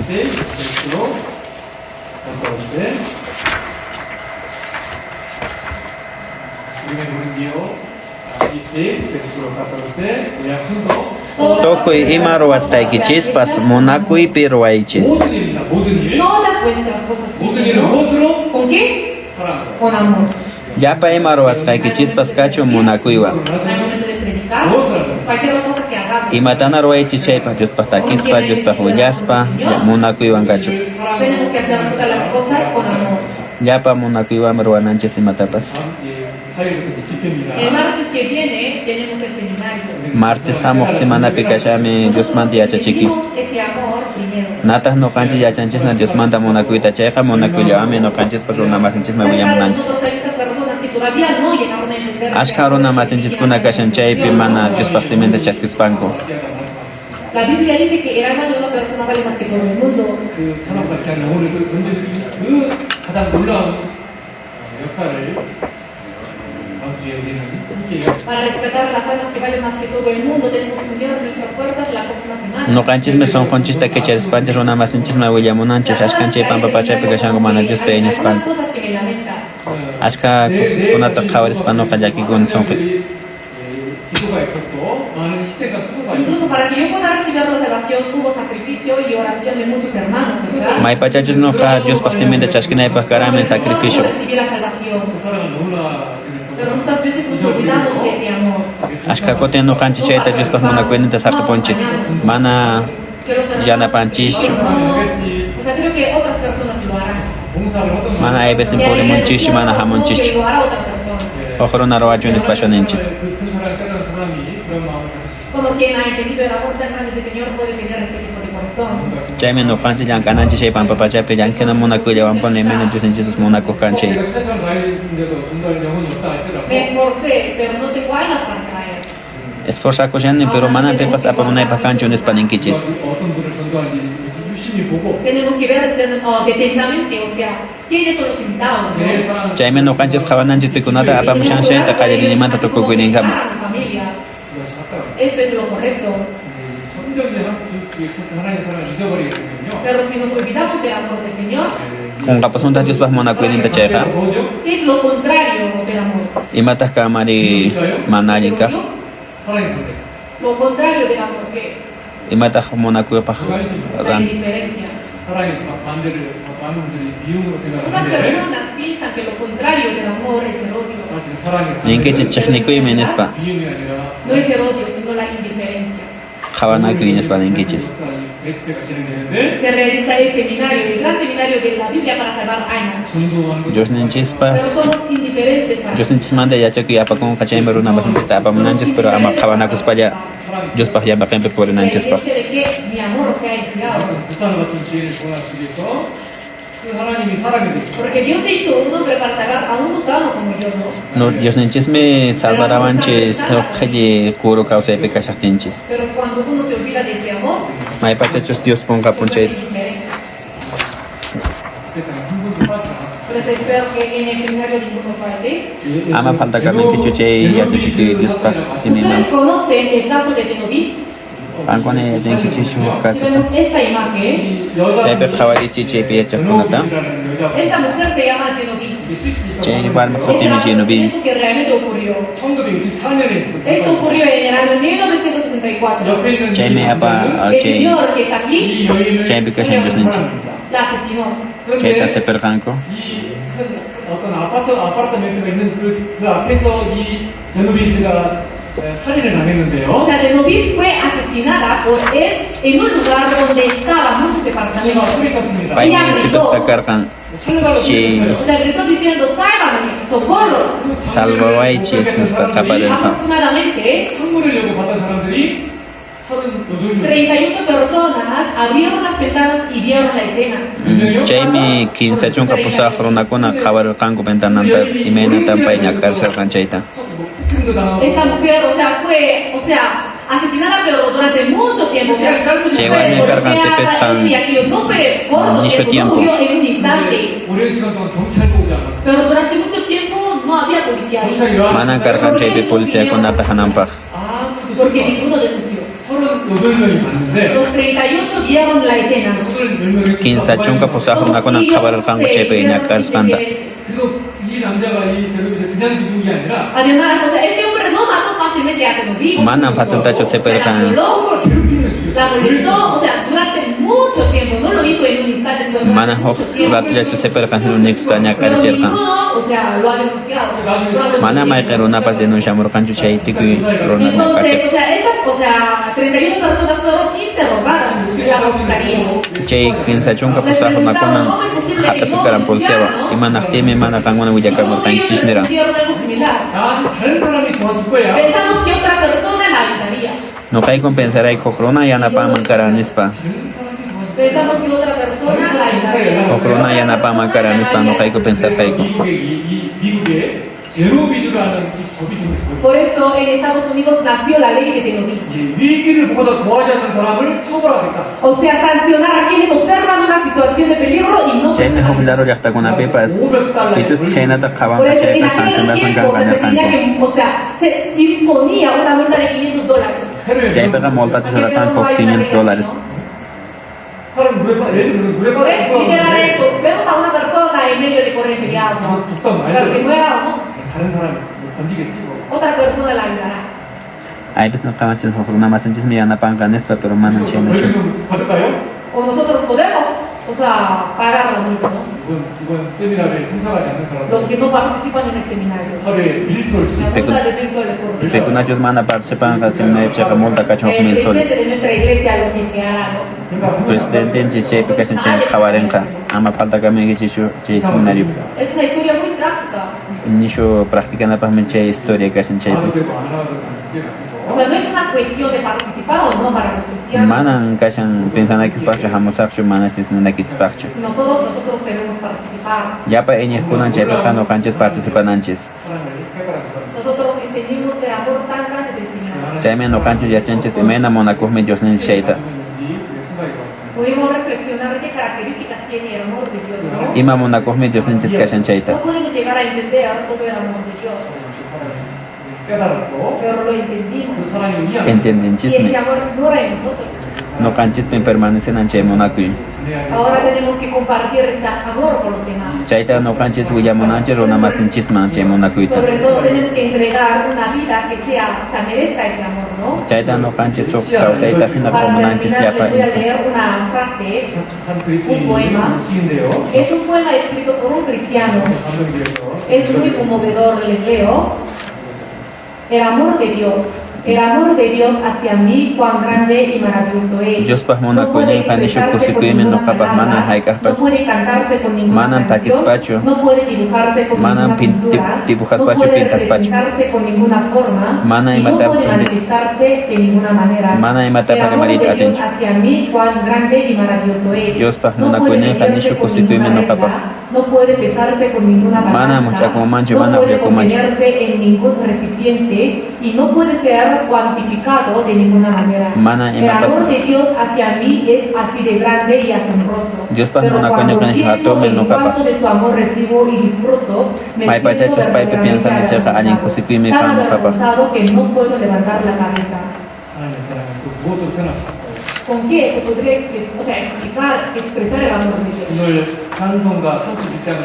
16, versículo 14. Primero Corintios 16, versículo 14. Leamos juntos. Tokuy ima ruwastaykichis monakui pi ruwaychis. 모든 일이다. 모든 일. Todas vuestras cosas 모든 dicen, 일은 ¿no? 무엇으로? ¿Con qué? 사랑으로. Con amor. Yapa imaruas kayki chispas kachu munakuywa. al momento de predicar, cualquier cosa que hagamos. Imatana ruwaychi chaypaq Diospaq takispa, Diospaq willaspa, munakuywan kachu. Tenemos que hacer todas las cosas con amor. Yapa munakuywan ruwananchis imatapas. El martes que viene tenemos el seminario. Martes hamuq semanapi kashami Diosmanta yachachiki. Construimos ese amor primero. Nataq nuqanchis yachanchisna Diosmanta munakuyta chayqa munakuylawami nuqanchispas runamasinchis willamunanchis. Hay muchas personas que todavía no llegaron a entender. Ashka runamasinchiskuna kashan chaypi mana Diospaq simenta chaskispanku. La Biblia dice que el alma de una persona vale más que todo el mundo. 그 찬양받게 하는 오늘 그 던져주신 그 가장 놀라운 역사를 다음 주에 우리는 함께 Para rescatar las almas que valen más que todo el mundo, tenemos que unir nuestras fuerzas la próxima semana. Nuqanchismi sonqonchista kicharispanchis runamasinchis willamunanchis ashkan chaypanpa pachaypi kashanku mana Diospa Hay algunas yanispanku. cosas que me lamentan. Ashka kusiskunata qhawarispanuqa llakikuna sunqi. 기도가 있었고 많은 희생과 수고가 있었고 Incluso para que yo pueda recibir la salvación hubo sacrificio y oración de muchos hermanos, ¿verdad? Maypachachis nuqa Diospaq simenta chaskinaypaq karami sacrificio. No recibir la salvación. 그 사랑은 너무나 Pero muchas veces nos olvidamos de ese amor. Ashka kutin nuqanchis chayta Diospaq munakuynita saqapunchis. Mana Que los hermanos yanapanchis. no, o sea, creo que otras personas lo harán. 봉사를 하던 Mana aybesin purimunchis, mana hamunchis. Que lo hará otra persona. Oqruna ruwachunis pashaninchis. 그 사랑을 깨달은 사람이 그런 마음을 가질 수 있어요. Como quien ha entendido el amor tan grande que el Señor puede tener este tipo de corazón. Chaymi nuqanchis llankananchis chaypanpa pachaypi llankina munakuyllawanpuni mana Diosninchis munakuq kanchik. 내가 최선을 다했는데도 전도할 영혼이 없다 할지라도 Me esforcé, pero no tengo almas para traer. Esforzakushani pero mana pipas apamunaypaq kanchu nispaninkichis. 어떤 분을 전도할 일이 유심히 보고 Tenemos que ver detenidamente, o sea, quiénes son los invitados, ¿no? 내 사랑 Chaymi nuqanchis qhawananchis pikunata apamushan chayta qallirinimanta tukukuyningama. familia. 그것이 맞다. Esto es lo correcto. 점점 하나님의 사랑을 잊어버리게 되면요. Pero si nos olvidamos del amor del Señor, Kunqapasunta Diospaq munakuyninta chayqa 뭐죠? ¿qué es lo contrario del amor? imataq kamari mana allin kaq. 사랑의 반대. Lo contrario del amor, ¿qué es? Imataq munakuypaq La ran. indiferencia. 사랑의 반대를 많은 분들이 미움으로 Otras 생각하는데 personas piensan que lo contrario del amor es el odio. 사실 사랑의 Ninkichis chiqnikuymi nispa. 미움이 아니라 No es el odio, sino la indiferencia. Qhawanakuy nispa ninkichis. 베이트가 진행되는데 Se realiza el seminario, el gran seminario de la Biblia para salvar almas. 전도하는 것 Diosninchispa Pero somos indiferentes para Diosninchismanta yachakuy apakunqa chaymi runamasinchista apamunanchis pero ama qhawanakuspalla Diospaq llapaqinpi purinanchispaq. de que mi amor sea enfriado. 부산 같은 지혜를 보내시기 위해서 그 하나님이 사랑이 되시고 Porque Dios se hizo un hombre para salvar a un gusano como yo, ¿no? No Diosninchismi salvarawanchis qhilli kuru kawsaypi kashaqtinchis. Pero cuando uno se olvida de ese amor, Maypachachus Dios punqapun uno chay es indiferente. 그때는 한 번도 빠지지 않았어요. Pues espero que en el seminario ninguno falte. ama faltakaminkichu chay yachachikuy Diospaq simima. Ustedes conocen el caso de Genovis. Pankuni llankichish Si kasuta. vemos esta imagen, 이 여자 Chaypi qhawarichi chaypi yachaqkunata. 제노비라는 여자가 esta mujer se llama Genovis. Chay warmiq Es sutimi algo Genovis. que realmente ocurrió. 1964년에 있었어요. Esto ocurrió en el año 1964. 옆에 있는 Chaymi apa El chay señor que está aquí 이 여인을 chaypi kashan Diosninchis. la asesinó. Chayta 그런데 seperqanku. 이 어떤 아파트멘트가 있는 그 앞에서 이 제노비스가 살인을 O 당했는데요. sea, Genovis fue asesinada por él en un lugar donde estaban muchos 자기가 departamentos. 소리쳤습니다. Paimi sipastakarqan 살려달라고 Sí. 소리쳤어요. O sea, gritó diciendo, sálvame, socorro. salvawaychis nispa qaparirqa. Aproximadamente 선물을 요구 받은 사람들이 38명. 38 personas abrieron las ventanas y vieron la escena. Chaymi 15 chunka pusaq runakuna qhawarirqanku ventananta imaynatan pay ñakarserqan chayta. 폭행도 당하고 Esta mujer, o sea, asesinada pero durante mucho tiempo. O sea, Che, fue bueno, cargan golpeada, cepes tan- esto y aquello. No fue corto Mucho tiempo, no tiempo. murió en un instante. 오랜 시간 동안 경찰도 오지 않았어요. Pero durante mucho tiempo no había policía ahí. 경찰이 와 Mana karqan chaypi policíakunata hananpaq. Porque ninguno denunció. 38명이 봤는데 Los 38 vieron la escena. 38명이 15 chunka pusaq runakuna qhawarirqanku chaypi ñakarsqanta. 그리고 이 남자가 이 제노비스를 그냥 죽은 게 아니라 Además, o sea, este hombre no mató fácilmente a Genovis. Manan faciltacho O sea, la seperqan. violó, 정말 괴롭히며 la 죽였어요. molestó, o sea, durante mucho tiempo. No lo hizo en un instante, sino durante Mana hok ratya tu separa kan hinu nek tanya Pero karcerkan. ninguno, o sea, lo ha denunciado. Mana mai keruna pas denunciamur kan tu cai tiku rona na Entonces, kacer. o sea, estas, o sea, 31 personas fueron interrogadas en la comisaría. Cai kinsa chunka Les pusah na preguntaron kona cómo es posible hata que no sukaran polsiawa. denunciaron. Imana teme mana kangona wujaka Todos murkan ellos chisnera. respondieron algo similar. 나한테 다른 사람이 도와줄 거야. Pensamos que otra persona la ayudaría. No kai compensar ai khrona yana pa mankaranispa. Pensamos que otra persona la ayudaría. Khrona yana pa mankaranispa no kai compensar kaiko. 미국에 제로 비주를 하는 이 법이 생겼어요. Por eso en Estados Unidos nació la ley de Genovis. 위기를 보고도 도와지 않는 사람을 처벌하겠다. O sea, sancionar a quienes observan una situación de peligro y no Cai me prestan hoblaro yakta kuna pepas. Ichus chaina ta khawan Por ta eso cai en ta aquel sansan basan tiempo kan se kan tenía kan. que, o sea, se imponía una multa de $500. Cai pega multa tu sura kan $500. 사람 물에 빠 예를 들면 물에 Por eso, literal 빠져 esto, vemos a una persona en medio de corriente de agua, 죽던 pero que 말도 muera o no, 다른 사람이 던지겠지 뭐. otra persona la ayudará. Ai bis no kamachin khrona masan jisme yana pa kanispa pero manan chaina chu. 벌금 받을까요? O nosotros podemos, o sea, pagar la multa, ¿no? 이번 세미나에 참석하지 않는 Los 사람들 que no participan en el seminario. 하루에 밀솔씩 La multa de $1000 por día. Pekuna chus mana participan ka semna chaka multa ka chok El mil sol. presidente de nuestra iglesia lo chequeará, ¿no? 그러니까 Presidente en chiche pikasin chen khawarenka. Ama falta ka megi chishu che seminario. Es una historia muy trágica. Nisho praktika na pahmen che historia ka sin che. 안 하도 되고 안 하도 되고 문제가 아니고 O sea, no es una cuestión de participar o no para los cristianos, Manan kashan pensana que spacho hamutakchu manan tisnana que spacho. sino todos nosotros debemos participar. Ya pa eñes kunan che pejano kanches participananches. 사람을 해결하는 사람 Nosotros entendimos el amor tan grande del Señor. Chayme no kanches ya chanches emena monakuh me dios nen sheita. 생각이 왔습니다. Pudimos reflexionar qué características tiene el amor de Dios, ¿no? Ima monakuh me dios nen kashan cheita. No podemos llegar a entender todo el amor de Dios, 깨달았고 pero lo entendimos. 그 사랑이 위한 Entienden Y chisme. ese amor mora en nosotros. No kanches me permanecen anche monakui. Ahora tenemos que compartir este amor con los demás. Chaita no kanches huya monanche rona masin chisma anche monakuita. Sobre todo tenemos que entregar una vida que sea, o sea, merezca ese amor, ¿no? Chaita no kanches sok kausaita hina Para monanches terminar, ya pa. les voy a leer una frase. 한 그리스인이 시인데요. Es un poema escrito por un cristiano. 감독님께서 Es muy conmovedor, les leo. El amor de Dios hacia mí, cuán grande y maravilloso es. Dios pah mona No puede kunin kanishu expresarse con kusikuimen no ninguna kapah palabra, manan haikah no pas. puede cantarse con ninguna Manan takis canción, pacho. no puede dibujarse con Manan ninguna pintura, dibujas no pacho, puede pintas pacho. representarse con ninguna forma Manan y no imatar puede sende. manifestarse de ninguna manera. Manan imatar El amor pagamarit de Dios atencho. hacia mí, cuán grande y maravilloso es. Dios pah No mona puede kunin medirse kanishu con kusikuimen ninguna no kapah. regla, no puede pesarse con ninguna Mana balanza, mucha como mancho, no mana puede yo como mancho. contenerse en ningún recipiente y no puede ser cuantificado de ninguna manera. Mana El ima amor pas. de Dios hacia mí es así de grande y asombroso. Dios pas Pero mona cuando coño con pienso tome en no capaz. cuánto de su amor recibo y disfruto, me Mai siento pachachos pai pe piensan en checa verdaderamente anin kusikui avergonzado, me tan pan no capaz. avergonzado que no puedo levantar la cabeza. 하나님의 사랑을 또 무엇으로 표현할 수 있을까요? ¿Con qué se podría expresar el amor de Dios? 오늘 찬송가 31장을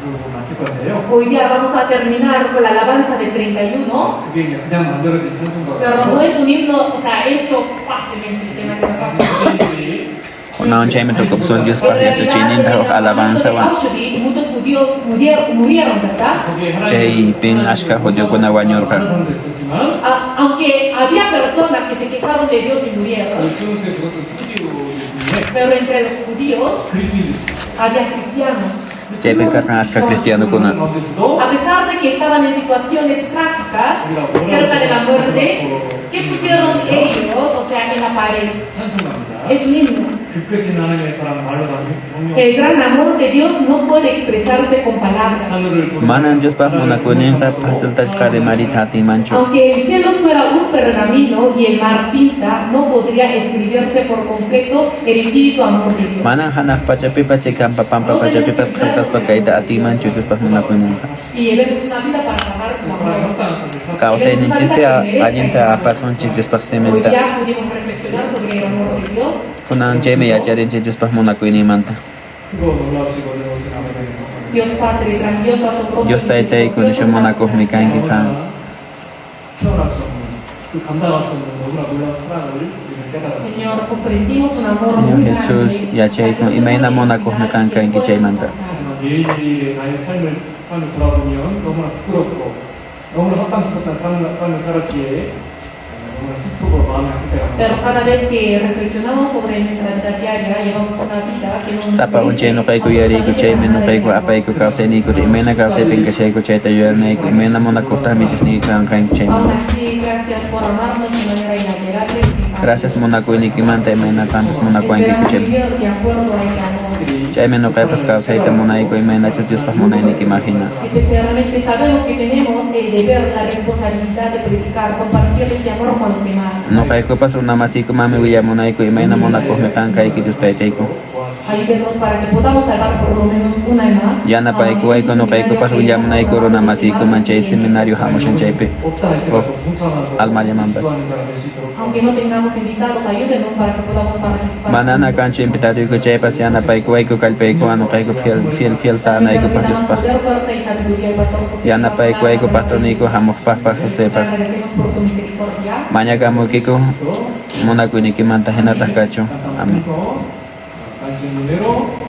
부르고 마칠 건데요. Hoy día vamos a terminar con la alabanza de 31, 그게 그냥 만들어진 찬송가가 pero no es un himno, o sea, hecho fácilmente, de manera fácil. 유대인들이 Una chayme to kopson Dios pah ya chinin ta alabanza wa. Auschwitz, muchos judíos murieron, ¿verdad? 거기에 하나님을 Chay pin ashka jodio kuna wañorka. 하는 사람도 있었지만 Aunque había personas que se quejaron de Dios y murieron, 요즘에 죽었던 후디오들 중에 pero entre los judíos 그리스인이 había cristianos. Chay pin karna ashka cristiano kuna. 가운데서도 A pesar de que estaban en situaciones trágicas cerca de la muerte, ¿qué pusieron ellos, o sea, en la pared? 찬송가입니다. Es un himno. 그 끝인 하나님의 사랑 말로 다 명령 El gran amor de Dios no puede expresarse con palabras. 하늘을 보는 Manan Dios pah mona kunin ta pasul ta kare mari tati mancho. Aunque el cielo fuera un pergamino y el mar tinta, no podría escribirse por completo el infinito amor de Dios. Manan hanak pachapi pachekam pampa pachapi pas khantas pa kaita ati mancho Dios pah mona kunin. Y llevemos una vida para pagar su 사랑 amor. 협당한 삶을 살 Causa nin chiste alienta a pason chi Dios pah Hoy sementa. ya pudimos reflexionar sobre el amor de Dios. Kunan chayme ya charin chi Dios pah mona kunin manta. 크고 놀라우시고 어려우신 아버지의 사랑 Dios Padre, grandioso, asombroso. Dios tai tai kun shu mona kuh mi kan ki kan. 표현할 수 없는 그 감당할 수 없는 너무나 놀라운 사랑을 우리는 깨달았습니다. Señor, comprendimos un amor Señor muy Jesús, grande. yachayku imayna munakujna kanka inki chaymanta. 하지만 매일매일의 나의 삶을 돌아보면 너무나 부끄럽고 너무나 합당스럽던 삶을 살았기에 너무나 슬프고 마음이 아플 때가 Pero 많습니다. cada vez que reflexionamos sobre nuestra vida diaria, llevamos una vida que nos Sapa unche no kayku yariku chaymi no kayku apayku kawsayniku imayna kawsaypin kashayku chayta yuyarnayku imayna munakujtamichusniki kanka inki Aún chaymanta. así, gracias por amarnos de manera inalterable. Gracias munakuynikimanta imayna kantas munakuankiku Esperamos chaypi. vivir de acuerdo a ese amor. Chaymi no kaypas kawsayta munayku imaynachus Diospas munaynik imagina. Especialmente sabemos que tenemos el deber, la responsabilidad de predicar, compartir este amor con los demás. No kaykupas unamasiku mami willamunayku imayna munakujmi kanka iki Dios taytayku. Ayúdenos para que podamos salvar por lo menos una alma. Yanapayku wayku no kaykupas willamunayku runamasiku manchay seminario hamushan chaypi. 없다 할지라도 동참하고 alma llamanpas. 기도하는 자가 될 수 있도록 Aunque no tengamos invitados, ayúdenos para que podamos participar. Manana kanchu invitaduyku chaypas yanapayku wayku kallpayku anu kayku fiel sanayku pas Diospaj. Poder, fuerza y sabiduría al pastor José. Yanapayku wayku pastorniku hamuqpaqpas Josepas. Agradecemos por tu misericordia. Mañakamukiku munakuynikimanta hinataq kachu. Amén. 당신 은혜로